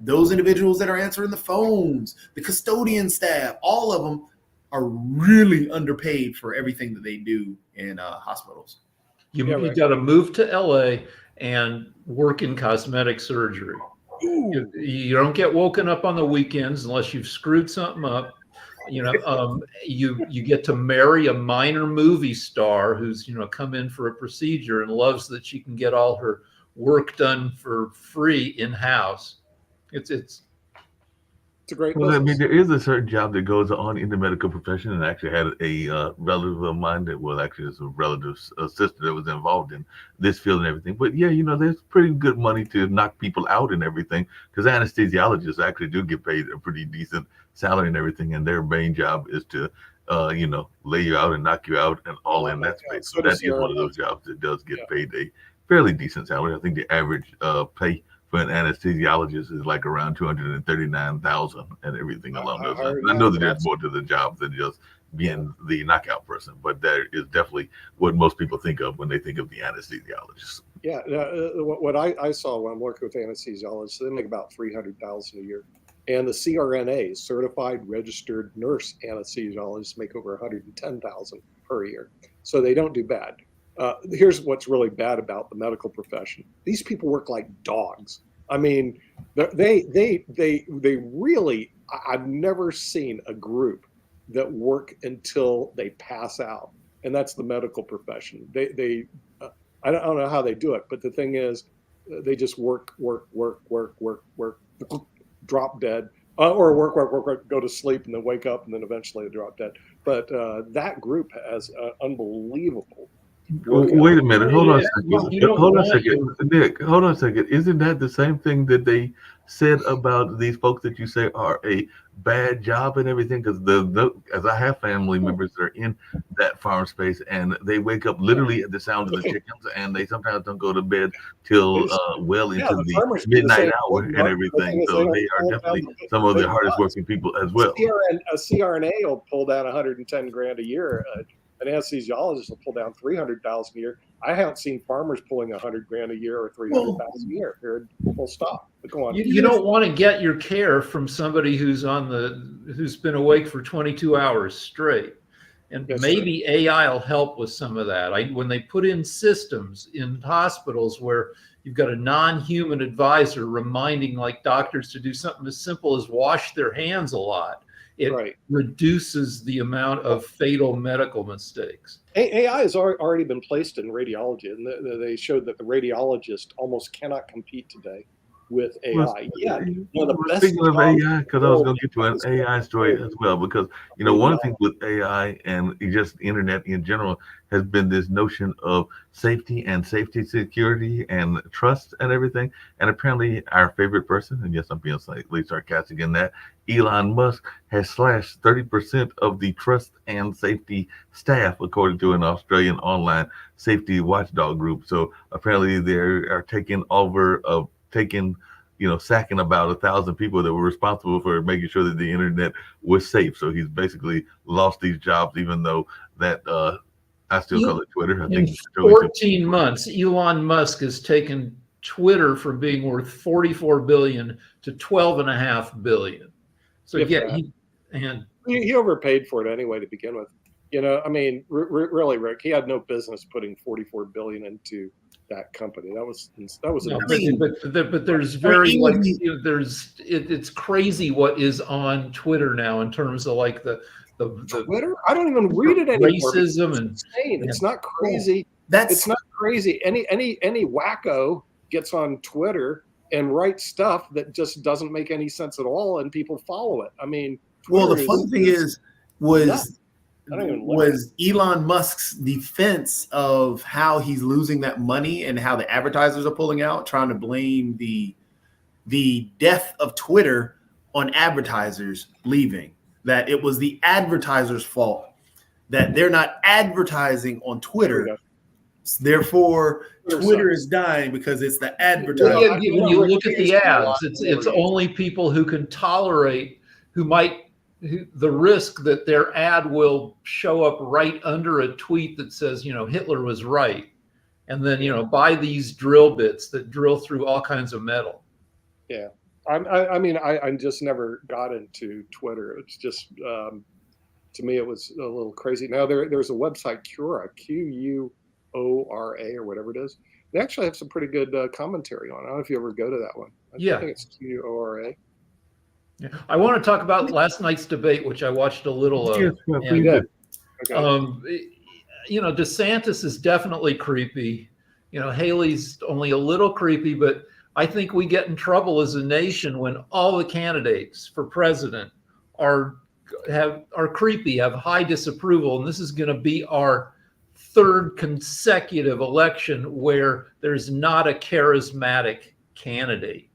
those individuals that are answering the phones, the custodian staff, all of them are really underpaid for everything that they do in hospitals. You right. got to move to LA and work in cosmetic surgery. You don't get woken up on the weekends unless you've screwed something up. You get to marry a minor movie star who's come in for a procedure and loves that she can get all her work done for free in house. It's a great Well, I business. mean, there is a certain job that goes on in the medical profession, and I actually had a relative of mine that was actually a relative's sister that was involved in this field and everything. But yeah, there's pretty good money to knock people out and everything, because anesthesiologists actually do get paid a pretty decent salary and everything, and their main job is to lay you out and knock you out and all in that Yeah, space. so So does that is one of CRNA. those jobs that does get Yeah. paid a fairly decent salary. I think the average pay for an anesthesiologist is like around 239,000 and everything along those lines. And I know that there's more to the job than just being the knockout person, but that is definitely what most people think of when they think of the anesthesiologist. Yeah, what I saw when I'm working with anesthesiologists, they make about 300,000 a year, and the CRNAs, certified registered nurse anesthesiologists, make over 110,000 per year. So they don't do bad. Here's what's really bad about the medical profession: these people work like dogs. I mean, they really. I've never seen a group that work until they pass out, and that's the medical profession. I don't know how they do it, but the thing is, they just work, drop dead, or work, go to sleep, and then wake up, and then eventually they drop dead. But that group has unbelievable. Wait a minute. Hold on a second. You don't Hold on a want second. Nick, hold on a second. Isn't that the same thing that they said about these folks that you say are a bad job and everything? Because as I have family members that are in that farm space and they wake up literally at the sound of the chickens, and they sometimes don't go to bed till well into the farmers do the midnight same hour thing, and Mark. The thing everything. is So they don't they are pull definitely down some of the the hardest nuts. working people as well. A CRNA will pull down 110 grand a year. An anesthesiologist will pull down 300,000 a year. I haven't seen farmers pulling 100 grand a year or 300,000 a year. Period. Full stop. But go on. You don't want to get your care from somebody who's been awake for 22 hours straight. And That's maybe AI will help with some of that. When they put in systems in hospitals where you've got a non-human advisor reminding like doctors to do something as simple as wash their hands a lot, it Right. reduces the amount of fatal medical mistakes. AI has already been placed in radiology, and they showed that the radiologist almost cannot compete today with AI. Well, One of the best speaking of jobs AI, because I was going to get to an AI story as well, because one of the things with AI and just internet in general has been this notion of safety and safety security and trust and everything. And apparently, our favorite person, and yes, I'm being slightly sarcastic in that, Elon Musk has slashed 30% of the trust and safety staff, according to an Australian online safety watchdog group. So apparently, they are taking over of sacking about 1,000 people that were responsible for making sure that the internet was safe. So he's basically lost these jobs, even though that I still call it Twitter. I In think 14 months, Elon Musk has taken Twitter from being worth 44 billion to 12.5 billion. So he overpaid for it anyway to begin with. I mean, really, Rick, he had no business putting 44 billion into that company. That was but there's it's crazy what is on Twitter now in terms of like the Twitter. I don't even read it anymore. Racism and insane. It's not crazy. It's not crazy. Any wacko gets on Twitter and writes stuff that just doesn't make any sense at all, and people follow it. I mean, Twitter the funny thing was Elon Musk's defense of how he's losing that money and how the advertisers are pulling out, trying to blame the death of Twitter on advertisers leaving, that it was the advertisers' fault, that they're not advertising on Twitter. Therefore, Twitter is dying because it's the advertiser. When you look at the ads, it's only people who can tolerate, the risk that their ad will show up right under a tweet that says, Hitler was right. And then, buy these drill bits that drill through all kinds of metal. Yeah. I just never got into Twitter. It's just, to me, it was a little crazy. Now there's a website, Quora, Quora or whatever it is. They actually have some pretty good commentary on it. I don't know if you ever go to that one. I think it's Quora. Yeah. I want to talk about last night's debate, which I watched a little of. DeSantis is definitely creepy. Haley's only a little creepy, but I think we get in trouble as a nation when all the candidates for president are creepy, have high disapproval, and this is going to be our third consecutive election where there's not a charismatic candidate.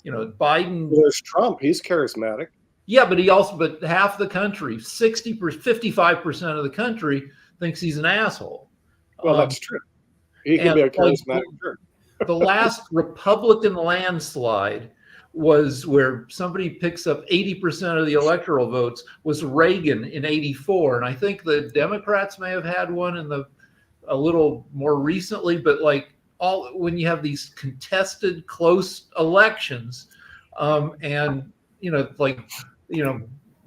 Biden. There's Trump. He's charismatic. Yeah, but but half the country, 55% of the country thinks he's an asshole. Well, that's true. He can be a charismatic jerk. The last Republican landslide was where somebody picks up 80% of the electoral votes was Reagan in 84. And I think the Democrats may have had one a little more recently, but like when you have these contested close elections, and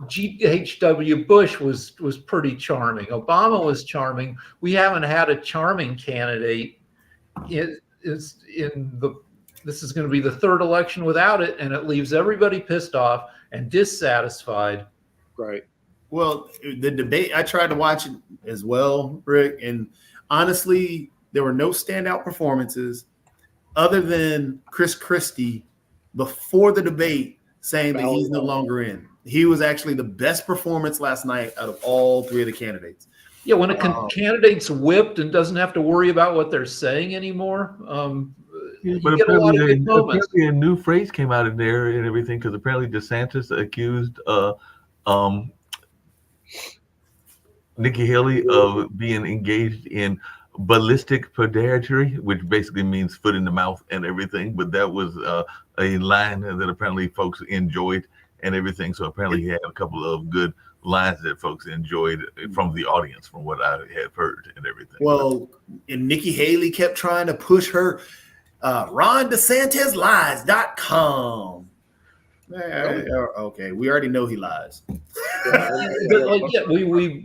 G.H.W. Bush was pretty charming. Obama was charming. We haven't had a charming candidate. This is going to be the third election without it, and it leaves everybody pissed off and dissatisfied. Right. Well, the debate, I tried to watch it as well, Rick, and honestly, there were no standout performances other than Chris Christie before the debate saying that he's no longer in. He was actually the best performance last night out of all three of the candidates. Yeah, when a candidate's whipped and doesn't have to worry about what they're saying anymore, but get a lot of good moments. Apparently a new phrase came out in there and everything, because apparently DeSantis accused Nikki Haley of being engaged in ballistic pedantry, which basically means foot in the mouth and everything. But that was a line that apparently folks enjoyed and everything. So apparently he had a couple of good lines that folks enjoyed from the audience, from what I had heard and everything. Well, and Nikki Haley kept trying to push her RonDeSantisLies.com. Okay, we already know he lies.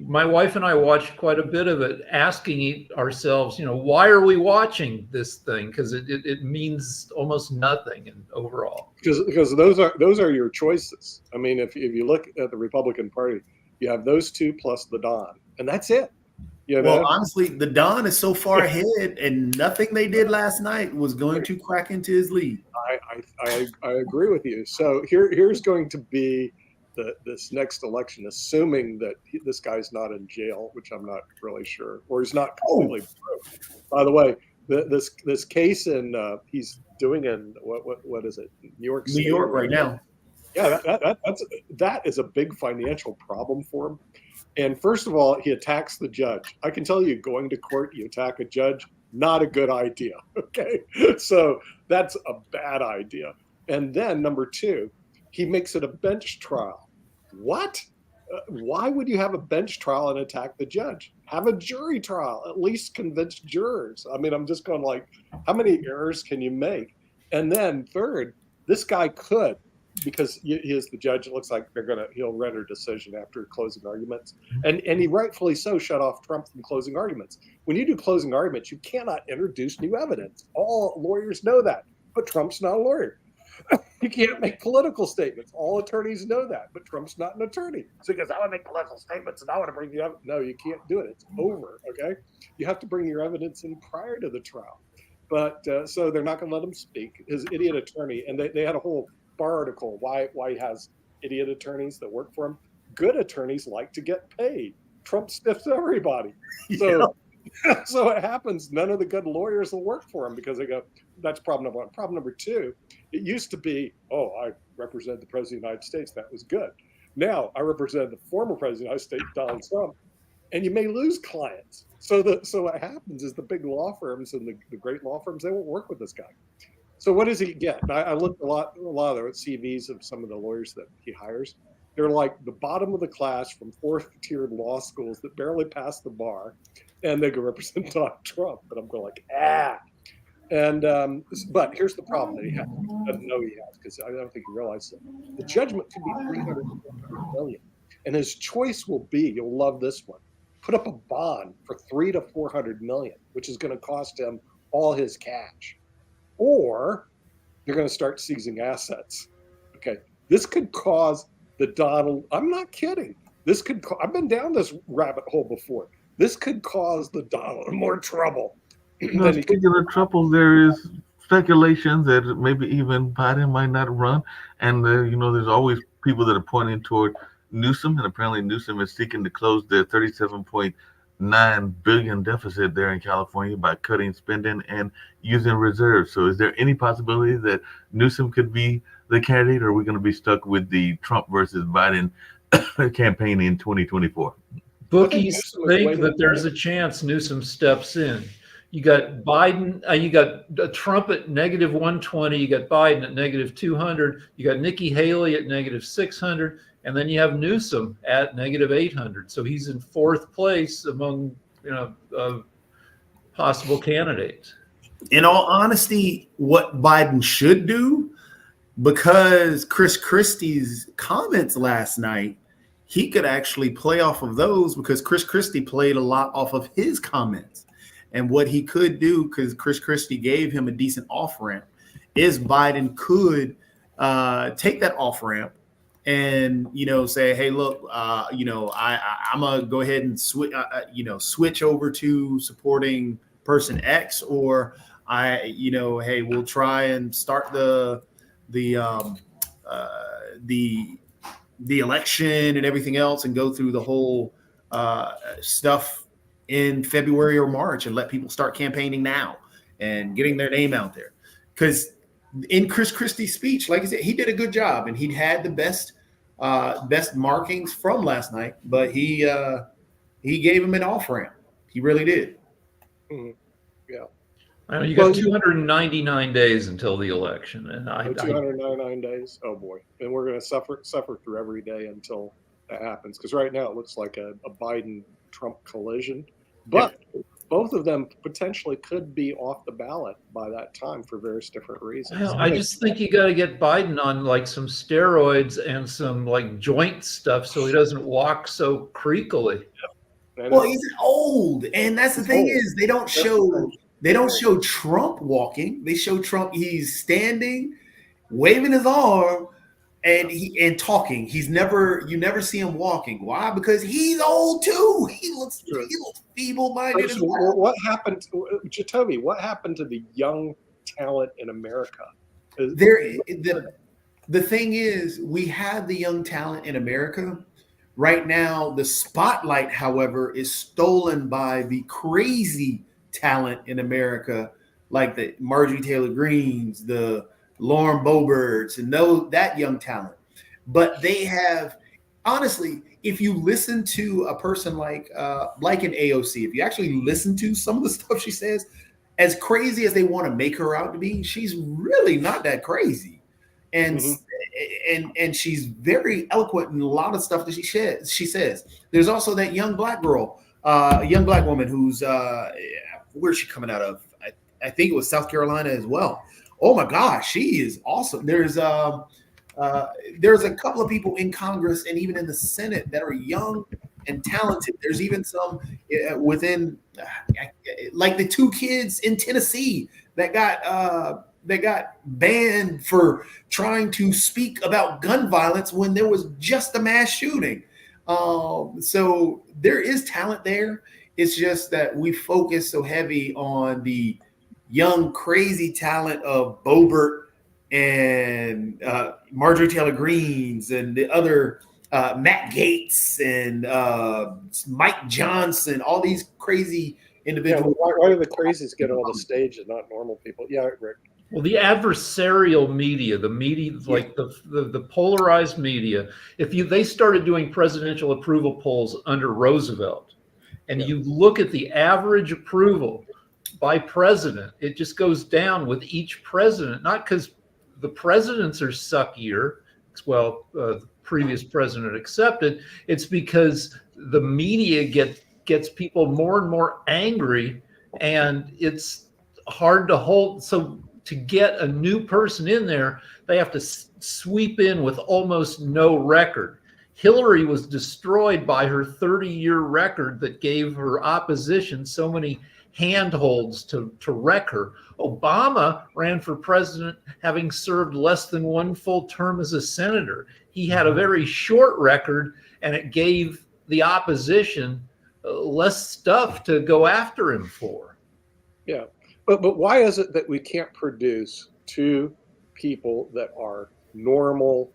My wife and I watched quite a bit of it, asking ourselves, why are we watching this thing? Because it means almost nothing overall. Because those are your choices. I mean, if you look at the Republican Party, you have those two plus the Don, and that's it. Well, honestly, the Don is so far ahead, and nothing they did last night was going to crack into his lead. I agree with you. So here's going to be this next election, assuming that this guy's not in jail, which I'm not really sure, or he's not completely broke. By the way, this case he's doing in what is it, New York City? New York right now. Yeah, that is a big financial problem for him. And first of all, he attacks the judge. I can tell you, going to court, you attack a judge, not a good idea. Okay, so that's a bad idea. And then number two, he makes it a bench trial. What? Why would you have a bench trial and attack the judge? Have a jury trial, at least convince jurors. I mean, I'm just going like, how many errors can you make? And then third, this guy could, because he is the judge, it looks like he'll render a decision after closing arguments. And he rightfully so shut off Trump from closing arguments. When you do closing arguments, you cannot introduce new evidence. All lawyers know that, but Trump's not a lawyer. You can't make political statements. All attorneys know that, but Trump's not an attorney. So he goes, I want to make political statements and I want to bring you up. No, you can't do it. It's over, okay? You have to bring your evidence in prior to the trial. But so they're not going to let him speak. His idiot attorney, and they had a whole bar article why he has idiot attorneys that work for him. Good attorneys like to get paid. Trump stiffs everybody. So so it happens, none of the good lawyers will work for him because they go, that's problem number one. Problem number two, it used to be, I represent the president of the United States. That was good. Now I represent the former president of the United States, Donald Trump, and you may lose clients. So what happens is the big law firms and the great law firms, they won't work with this guy. So what does he get? And I looked a lot of the CVs of some of the lawyers that he hires. They're like the bottom of the class from fourth-tier law schools that barely passed the bar, and they can represent Donald Trump. And I'm going like, And but here's the problem that he has. He doesn't know he has, because I don't think he realizes it. The judgment could be $300 million, and his choice will be, you'll love this one, put up a bond for $300 to $400 million, which is going to cost him all his cash, or they're going to start seizing assets. Okay, this could cause the Donald. I'm not kidding. This could. I've been down this rabbit hole before. This could cause the Donald more trouble. Speaking of trouble, there is speculation that maybe even Biden might not run, and there's always people that are pointing toward Newsom, and apparently Newsom is seeking to close the $37.9 $9 billion deficit there in California by cutting spending and using reserves. So is there any possibility that Newsom could be the candidate, or are we going to be stuck with the Trump versus Biden campaign in 2024? Bookies Newsom is think waiting that there's for a chance Newsom steps in. You got Biden, you got Trump at -120, you got Biden at -200, you got Nikki Haley at -600, and then you have Newsom at -800. So he's in fourth place among possible candidates. In all honesty, what Biden should do, because Chris Christie's comments last night, he could actually play off of those, because Chris Christie played a lot off of his comments. And what he could do, because Chris Christie gave him a decent off ramp, is Biden could take that off ramp and say, hey, look, I'm gonna go ahead and switch over to supporting person X, or hey, we'll try and start the election and everything else and go through the whole stuff in February or March and let people start campaigning now and getting their name out there. Because in Chris Christie's speech, like I said, he did a good job, and he had the best markings from last night, but he gave him an off ramp. He really did. Mm-hmm. Yeah. You got 299 days until the election, and 299 days. Oh boy, and we're going to suffer through every day until that happens. Because right now it looks like a Biden-Trump collision, but both of them potentially could be off the ballot by that time for various different reasons. Well, I just think you got to get Biden on like some steroids and some like joint stuff so he doesn't walk so creakily. Well, he's old, and that's the thing is they don't show Trump walking. They show Trump, he's standing, waving his arm, and talking. You never see him walking. Why? Because he's old too. He looks feeble-minded as well. What happened, Jacoby? What happened to the young talent in America? The thing is, we have the young talent in America. Right now, the spotlight, however, is stolen by the crazy talent in America, like the Marjorie Taylor Greens, the Lauren Boeberts, and that young talent. But they have, honestly, if you listen to a person like an AOC, if you actually listen to some of the stuff she says, as crazy as they want to make her out to be, she's really not that crazy. And and she's very eloquent in a lot of stuff that she says. There's also that young black girl, young black woman who's where's she coming out of? I think it was South Carolina as well. Oh my gosh, she is awesome. There's a couple of people in Congress and even in the Senate that are young and talented. There's even some within, like the two kids in Tennessee that got banned for trying to speak about gun violence when there was just a mass shooting. So there is talent there. It's just that we focus so heavy on the young, crazy talent of Boebert and Marjorie Taylor Greens and the other Matt Gaetz and Mike Johnson, all these crazy individuals. Yeah, why do the crazies get on the stage and not normal people? Yeah, Rick. Well, the adversarial media, the media, like the polarized media, they started doing presidential approval polls under Roosevelt, and you look at the average approval by president, it just goes down with each president, not because the presidents are suckier, well, the previous president accepted, it's because the media gets people more and more angry, and it's hard to hold. So to get a new person in there, they have to sweep in with almost no record. Hillary was destroyed by her 30-year record that gave her opposition so many handholds to wreck her. Obama ran for president having served less than one full term as a senator. He had a very short record, and it gave the opposition less stuff to go after him for. Yeah. But why is it that we can't produce two people that are normal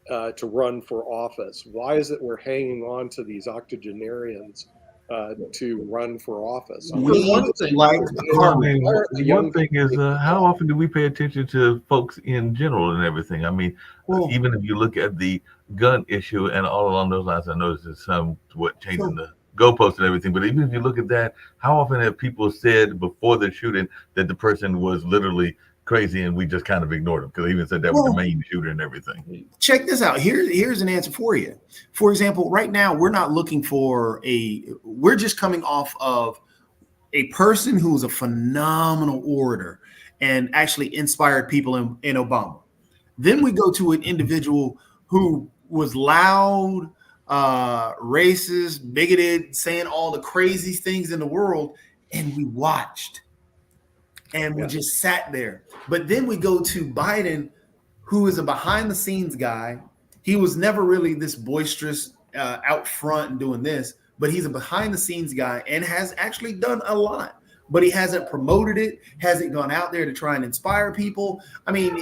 to run for office? Why is it we're hanging on to these octogenarians to run for office. For We one thing, like a I car. mean, Why aren't the young one thing is, how often do we pay attention to folks in general and everything? I mean, Well, even if you look at the gun issue and all along those lines, I know there's some changing the goalposts and everything. But even if you look at that, how often have people said before the shooting that the person was literally crazy and we just kind of ignored them because they even said that was the main shooter and everything? check this out. Here's an answer for you. For example, right now we're not looking for we're just coming off of a person who's a phenomenal orator and actually inspired people in Obama. Then we go to an individual who was loud, racist, bigoted, saying all the craziest things in the world, and we watched. And we just sat there. But then we go to Biden, who is a behind the scenes guy. He was never really this boisterous out front and doing this, but he's a behind the scenes guy and has actually done a lot. But he hasn't promoted it, hasn't gone out there to try and inspire people. I mean,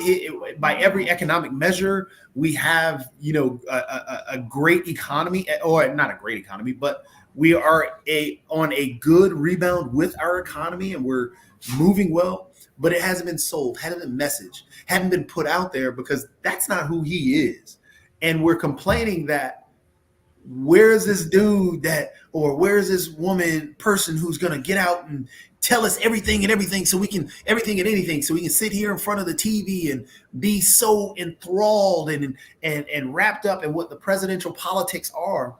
by every economic measure, we have, a great economy, or not a great economy, but we are on a good rebound with our economy, and we're moving well. But it hasn't been sold, hasn't been messaged, haven't been put out there, because that's not who he is. And we're complaining that, where's this dude or where's this person who's going to get out and tell us everything and everything so we can sit here in front of the TV and be so enthralled and wrapped up in what the presidential politics are,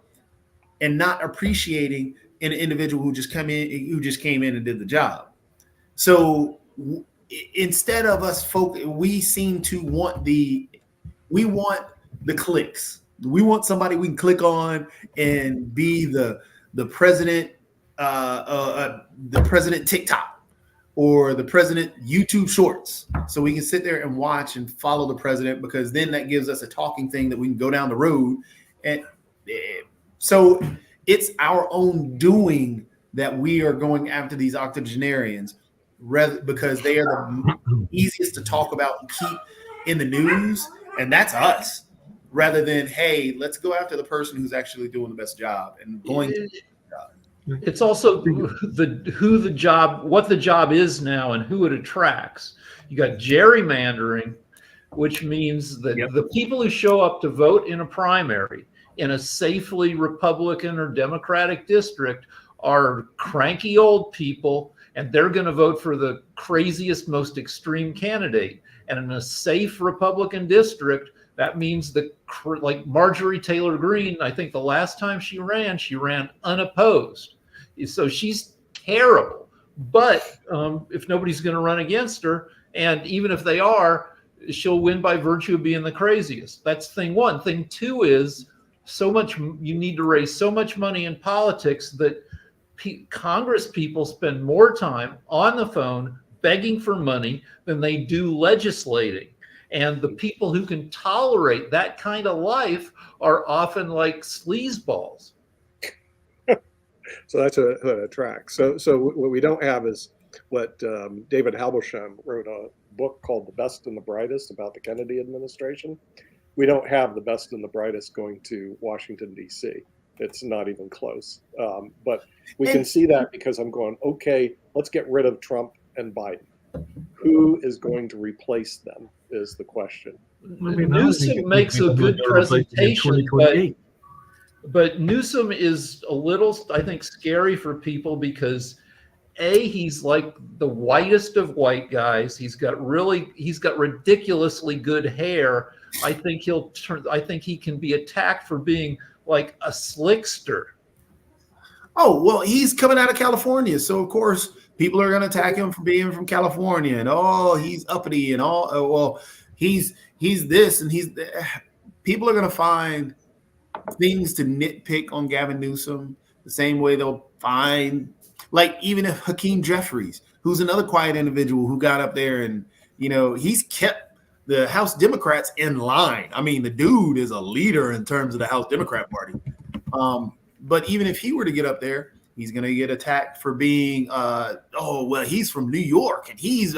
and not appreciating an individual who just came in and did the job. So instead of us we seem to want the clicks. We want somebody we can click on and be the president, the president TikTok or the president YouTube Shorts, so we can sit there and watch and follow the president, because then that gives us a talking thing that we can go down the road. And so it's our own doing that we are going after these octogenarians, because they are the easiest to talk about and keep in the news, and that's us. Rather than, hey, let's go after the person who's actually doing the best job and going to do the job. It's also what the job is now and who it attracts. You got gerrymandering, which means that the people who show up to vote in a primary in a safely Republican or Democratic district are cranky old people, and they're going to vote for the craziest, most extreme candidate. And in a safe Republican district, that means that, like Marjorie Taylor Greene, I think the last time she ran unopposed. So she's terrible. But if nobody's going to run against her, and even if they are, she'll win by virtue of being the craziest. That's thing one. Thing two is you need to raise so much money in politics that Congress people spend more time on the phone begging for money than they do legislating. And the people who can tolerate that kind of life are often like sleazeballs. So that's a track. So what we don't have is what David Halberstam wrote a book called The Best and the Brightest about the Kennedy administration. We don't have the best and the brightest going to Washington, D.C. It's not even close. But we can see that, because I'm going, okay, let's get rid of Trump and Biden. Who is going to replace them is the question. Newsom makes a good presentation, but Newsom is a little, I think, scary for people because he's like the whitest of white guys. He's got ridiculously good hair. I think he can be attacked for being like a slickster. Oh, well, he's coming out of California, so of course people are going to attack him for being from California, and he's uppity, and he's this, and people are going to find things to nitpick on Gavin Newsom the same way they'll find, like, even if Hakeem Jeffries, who's another quiet individual who got up there and, he's kept the House Democrats in line. I mean, the dude is a leader in terms of the House Democrat Party. But even if he were to get up there, he's going to get attacked for being, he's from New York and he's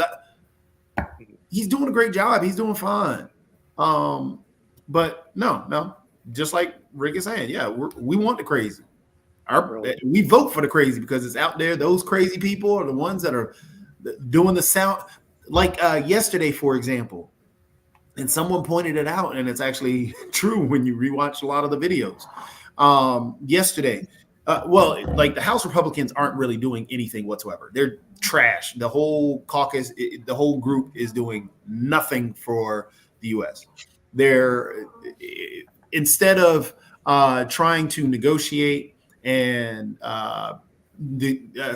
doing a great job. He's doing fine. But no, just like Rick is saying, we want the crazy. We vote for the crazy because it's out there. Those crazy people are the ones that are doing the sound. Like yesterday, for example, and someone pointed it out, and it's actually true when you rewatch a lot of the videos. Yesterday, like the House Republicans aren't really doing anything whatsoever. They're trash. The whole caucus, the whole group is doing nothing for the U.S. They're instead of trying to negotiate and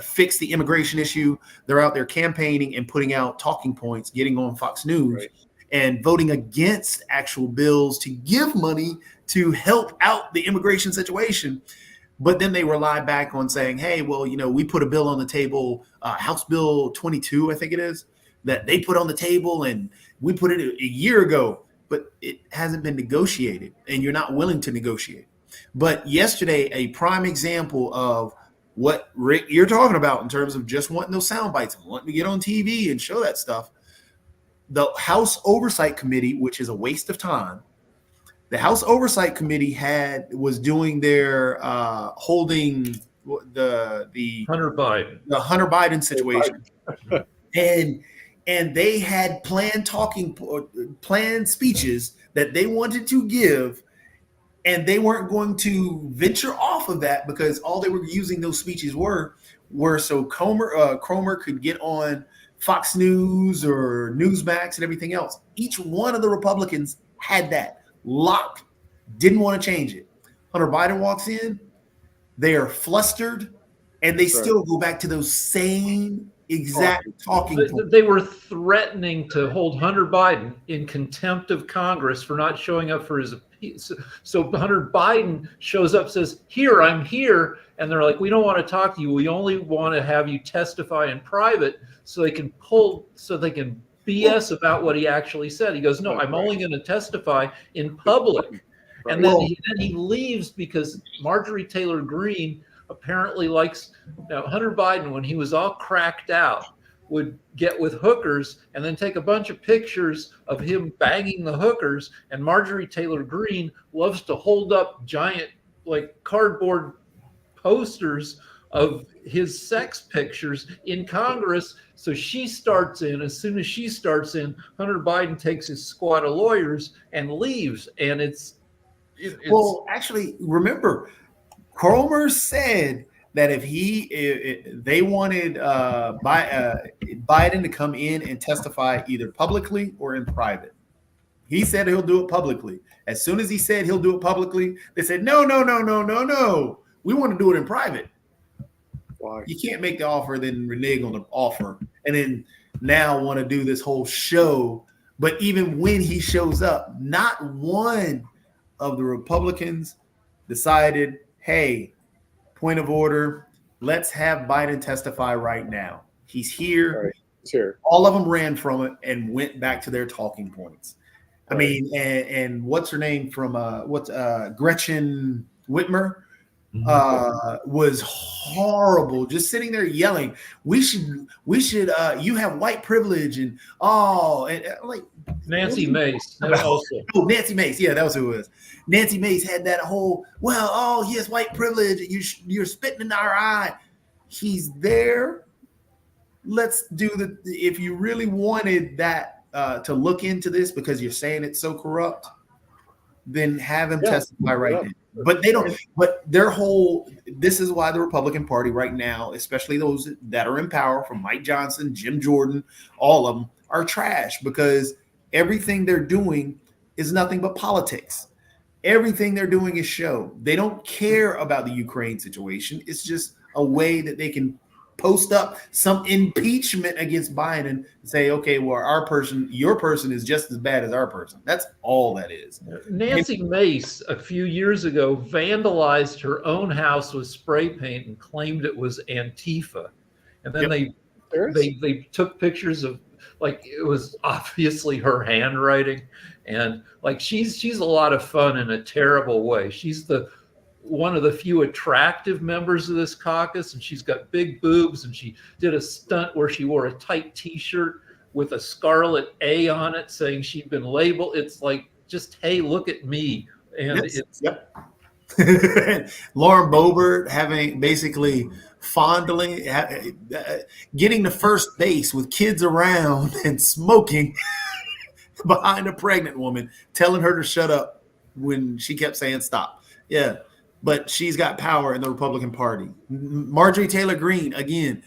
fix the immigration issue, they're out there campaigning and putting out talking points, getting on Fox News, and voting against actual bills to give money to help out the immigration situation. But then they rely back on saying, hey, well, we put a bill on the table, House Bill 22, I think it is, that they put on the table, and we put it a year ago, but it hasn't been negotiated, and you're not willing to negotiate. But yesterday, a prime example of what, Rick, you're talking about in terms of just wanting those sound bites, wanting to get on TV and show that stuff. The House Oversight Committee, which is a waste of time, the House Oversight Committee was doing their holding the Hunter Biden situation, and they had planned speeches that they wanted to give, and they weren't going to venture off of that because all they were using those speeches were so Cromer could get on Fox News or Newsmax and everything else. Each one of the Republicans had that locked, didn't want to change it. Hunter Biden walks in, they are flustered, and they still go back to those same exact talking points. They were threatening to hold Hunter Biden in contempt of Congress for not showing up for his appeals. So Hunter Biden shows up, says, "Here, I'm here," and they're like, "We don't want to talk to you. We only want to have you testify in private so they can BS about what he actually said." He goes, "No, I'm only going to testify in public." And then he leaves because Marjorie Taylor Greene apparently likes Hunter Biden, when he was all cracked out, would get with hookers and then take a bunch of pictures of him banging the hookers. And Marjorie Taylor Greene loves to hold up giant cardboard posters of his sex pictures in Congress. So she starts in. As soon as she starts in, Hunter Biden takes his squad of lawyers and leaves. And it's well, actually, remember, Cromer said that if they wanted Biden to come in and testify either publicly or in private, he said he'll do it publicly. As soon as he said he'll do it publicly, they said, no. We want to do it in private. Why? You can't make the offer, then renege on the offer, and then now want to do this whole show. But even when he shows up, not one of the Republicans decided, hey, point of order, let's have Biden testify right now. He's here. Right. He's here. All of them ran from it and went back to their talking points. Right. I mean, and what's her name from Gretchen Whitmer was horrible, just sitting there yelling, we should you have white privilege, and like Nancy Mace. Nancy Mace, yeah, that was who it was. Nancy Mace had that whole, he has white privilege, and you're spitting in our eye. He's there. Let's do if you really wanted that to look into this because you're saying it's so corrupt, then have him testify right now. But they don't. But this is why the Republican Party right now, especially those that are in power, from Mike Johnson, Jim Jordan, all of them are trash, because everything they're doing is nothing but politics. Everything they're doing is show. They don't care about the Ukraine situation. It's just a way that they can post up some impeachment against Biden and say, okay, well, your person is just as bad as our person. That's all that is. Nancy Mace, a few years ago, vandalized her own house with spray paint and claimed it was Antifa. And then they took pictures of, it was obviously her handwriting. And she's a lot of fun in a terrible way. She's one of the few attractive members of this caucus, and she's got big boobs, and she did a stunt where she wore a tight t-shirt with a scarlet A on it saying she'd been labeled. It's like, just, hey, look at me. And Lauren Boebert having basically fondling, getting to first base with kids around and smoking behind a pregnant woman, telling her to shut up when she kept saying stop. Yeah, but she's got power in the Republican Party. Marjorie Taylor Greene, again,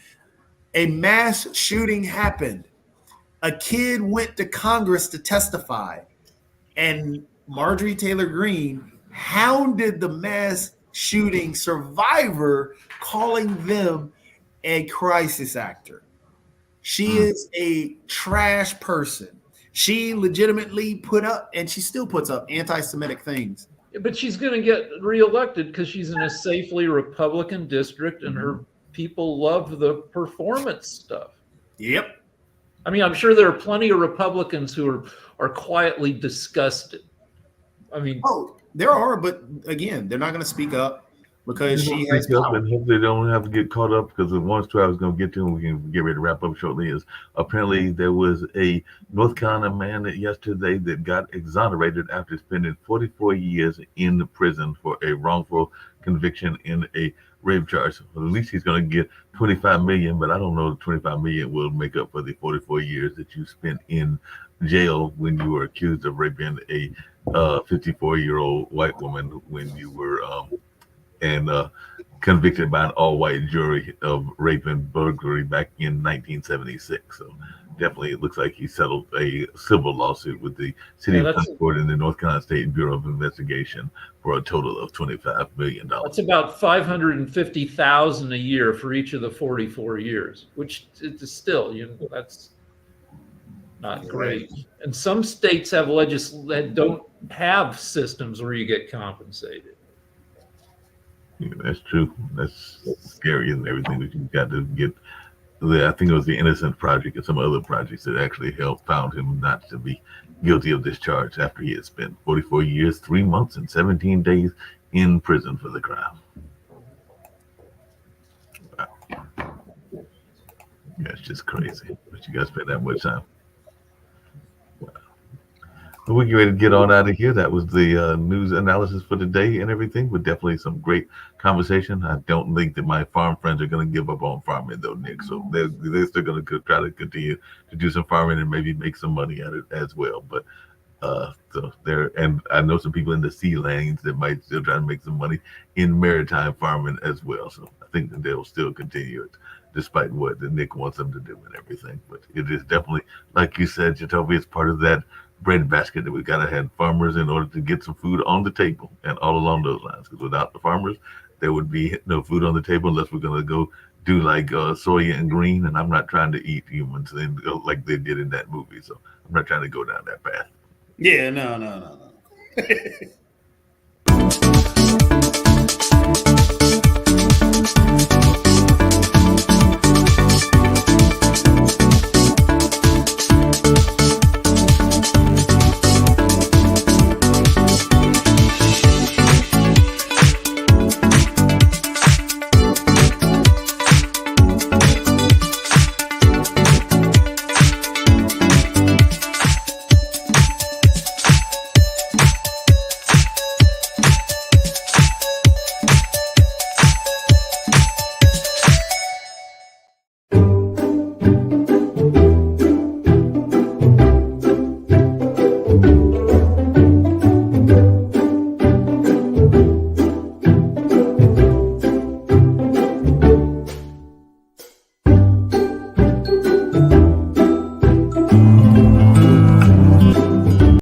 a mass shooting happened. A kid went to Congress to testify, and Marjorie Taylor Greene hounded the mass shooting survivor, calling them a crisis actor. She is a trash person. She legitimately put up, and she still puts up, anti-Semitic things. But she's going to get reelected because she's in a safely Republican district, and her people love the performance stuff. Yep. I mean, I'm sure there are plenty of Republicans who are quietly disgusted. I mean, oh, there are, but again, they're not going to speak up because she has power. And hopefully they don't have to get caught up, because the one story I was going to get to, and we can get ready to wrap up shortly, is apparently there was a North Carolina man yesterday that got exonerated after spending 44 years in the prison for a wrongful conviction in a rape charge. Well, at least he's going to get 25 million, but I don't know if 25 million will make up for the 44 years that you spent in jail when you were accused of raping a 54-year-old white woman when you were convicted by an all-white jury of rape and burglary back in 1976. So definitely it looks like he settled a civil lawsuit with the city of Concord and the North Carolina State Bureau of Investigation for a total of $25 million. That's about $550,000 a year for each of the 44 years, which is still, that's not great. And some states have that don't have systems where you get compensated. Yeah, that's true. That's scary, and everything that you've got to get. I think it was the Innocent Project and some other projects that actually found him not to be guilty of this charge after he had spent 44 years, 3 months, and 17 days in prison for the crime. Wow. Yeah, it's just crazy that you guys spend that much time. But we get ready to get on out of here. That was the news analysis for today and everything, with definitely some great conversation. I don't think that my farm friends are going to give up on farming, though, Nick. So they're still going to try to continue to do some farming and maybe make some money at it as well. But so there, and I know some people in the sea lanes that might still try to make some money in maritime farming as well. So I think that they'll still continue it, despite what the Nick wants them to do and everything. But it is definitely, like you said, Jacoby, it's part of that bread basket that we got to have farmers in order to get some food on the table, and all along those lines. Because without the farmers, there would be no food on the table unless we're going to go do like soya and green. And I'm not trying to eat humans and like they did in that movie. So I'm not trying to go down that path. Yeah, no.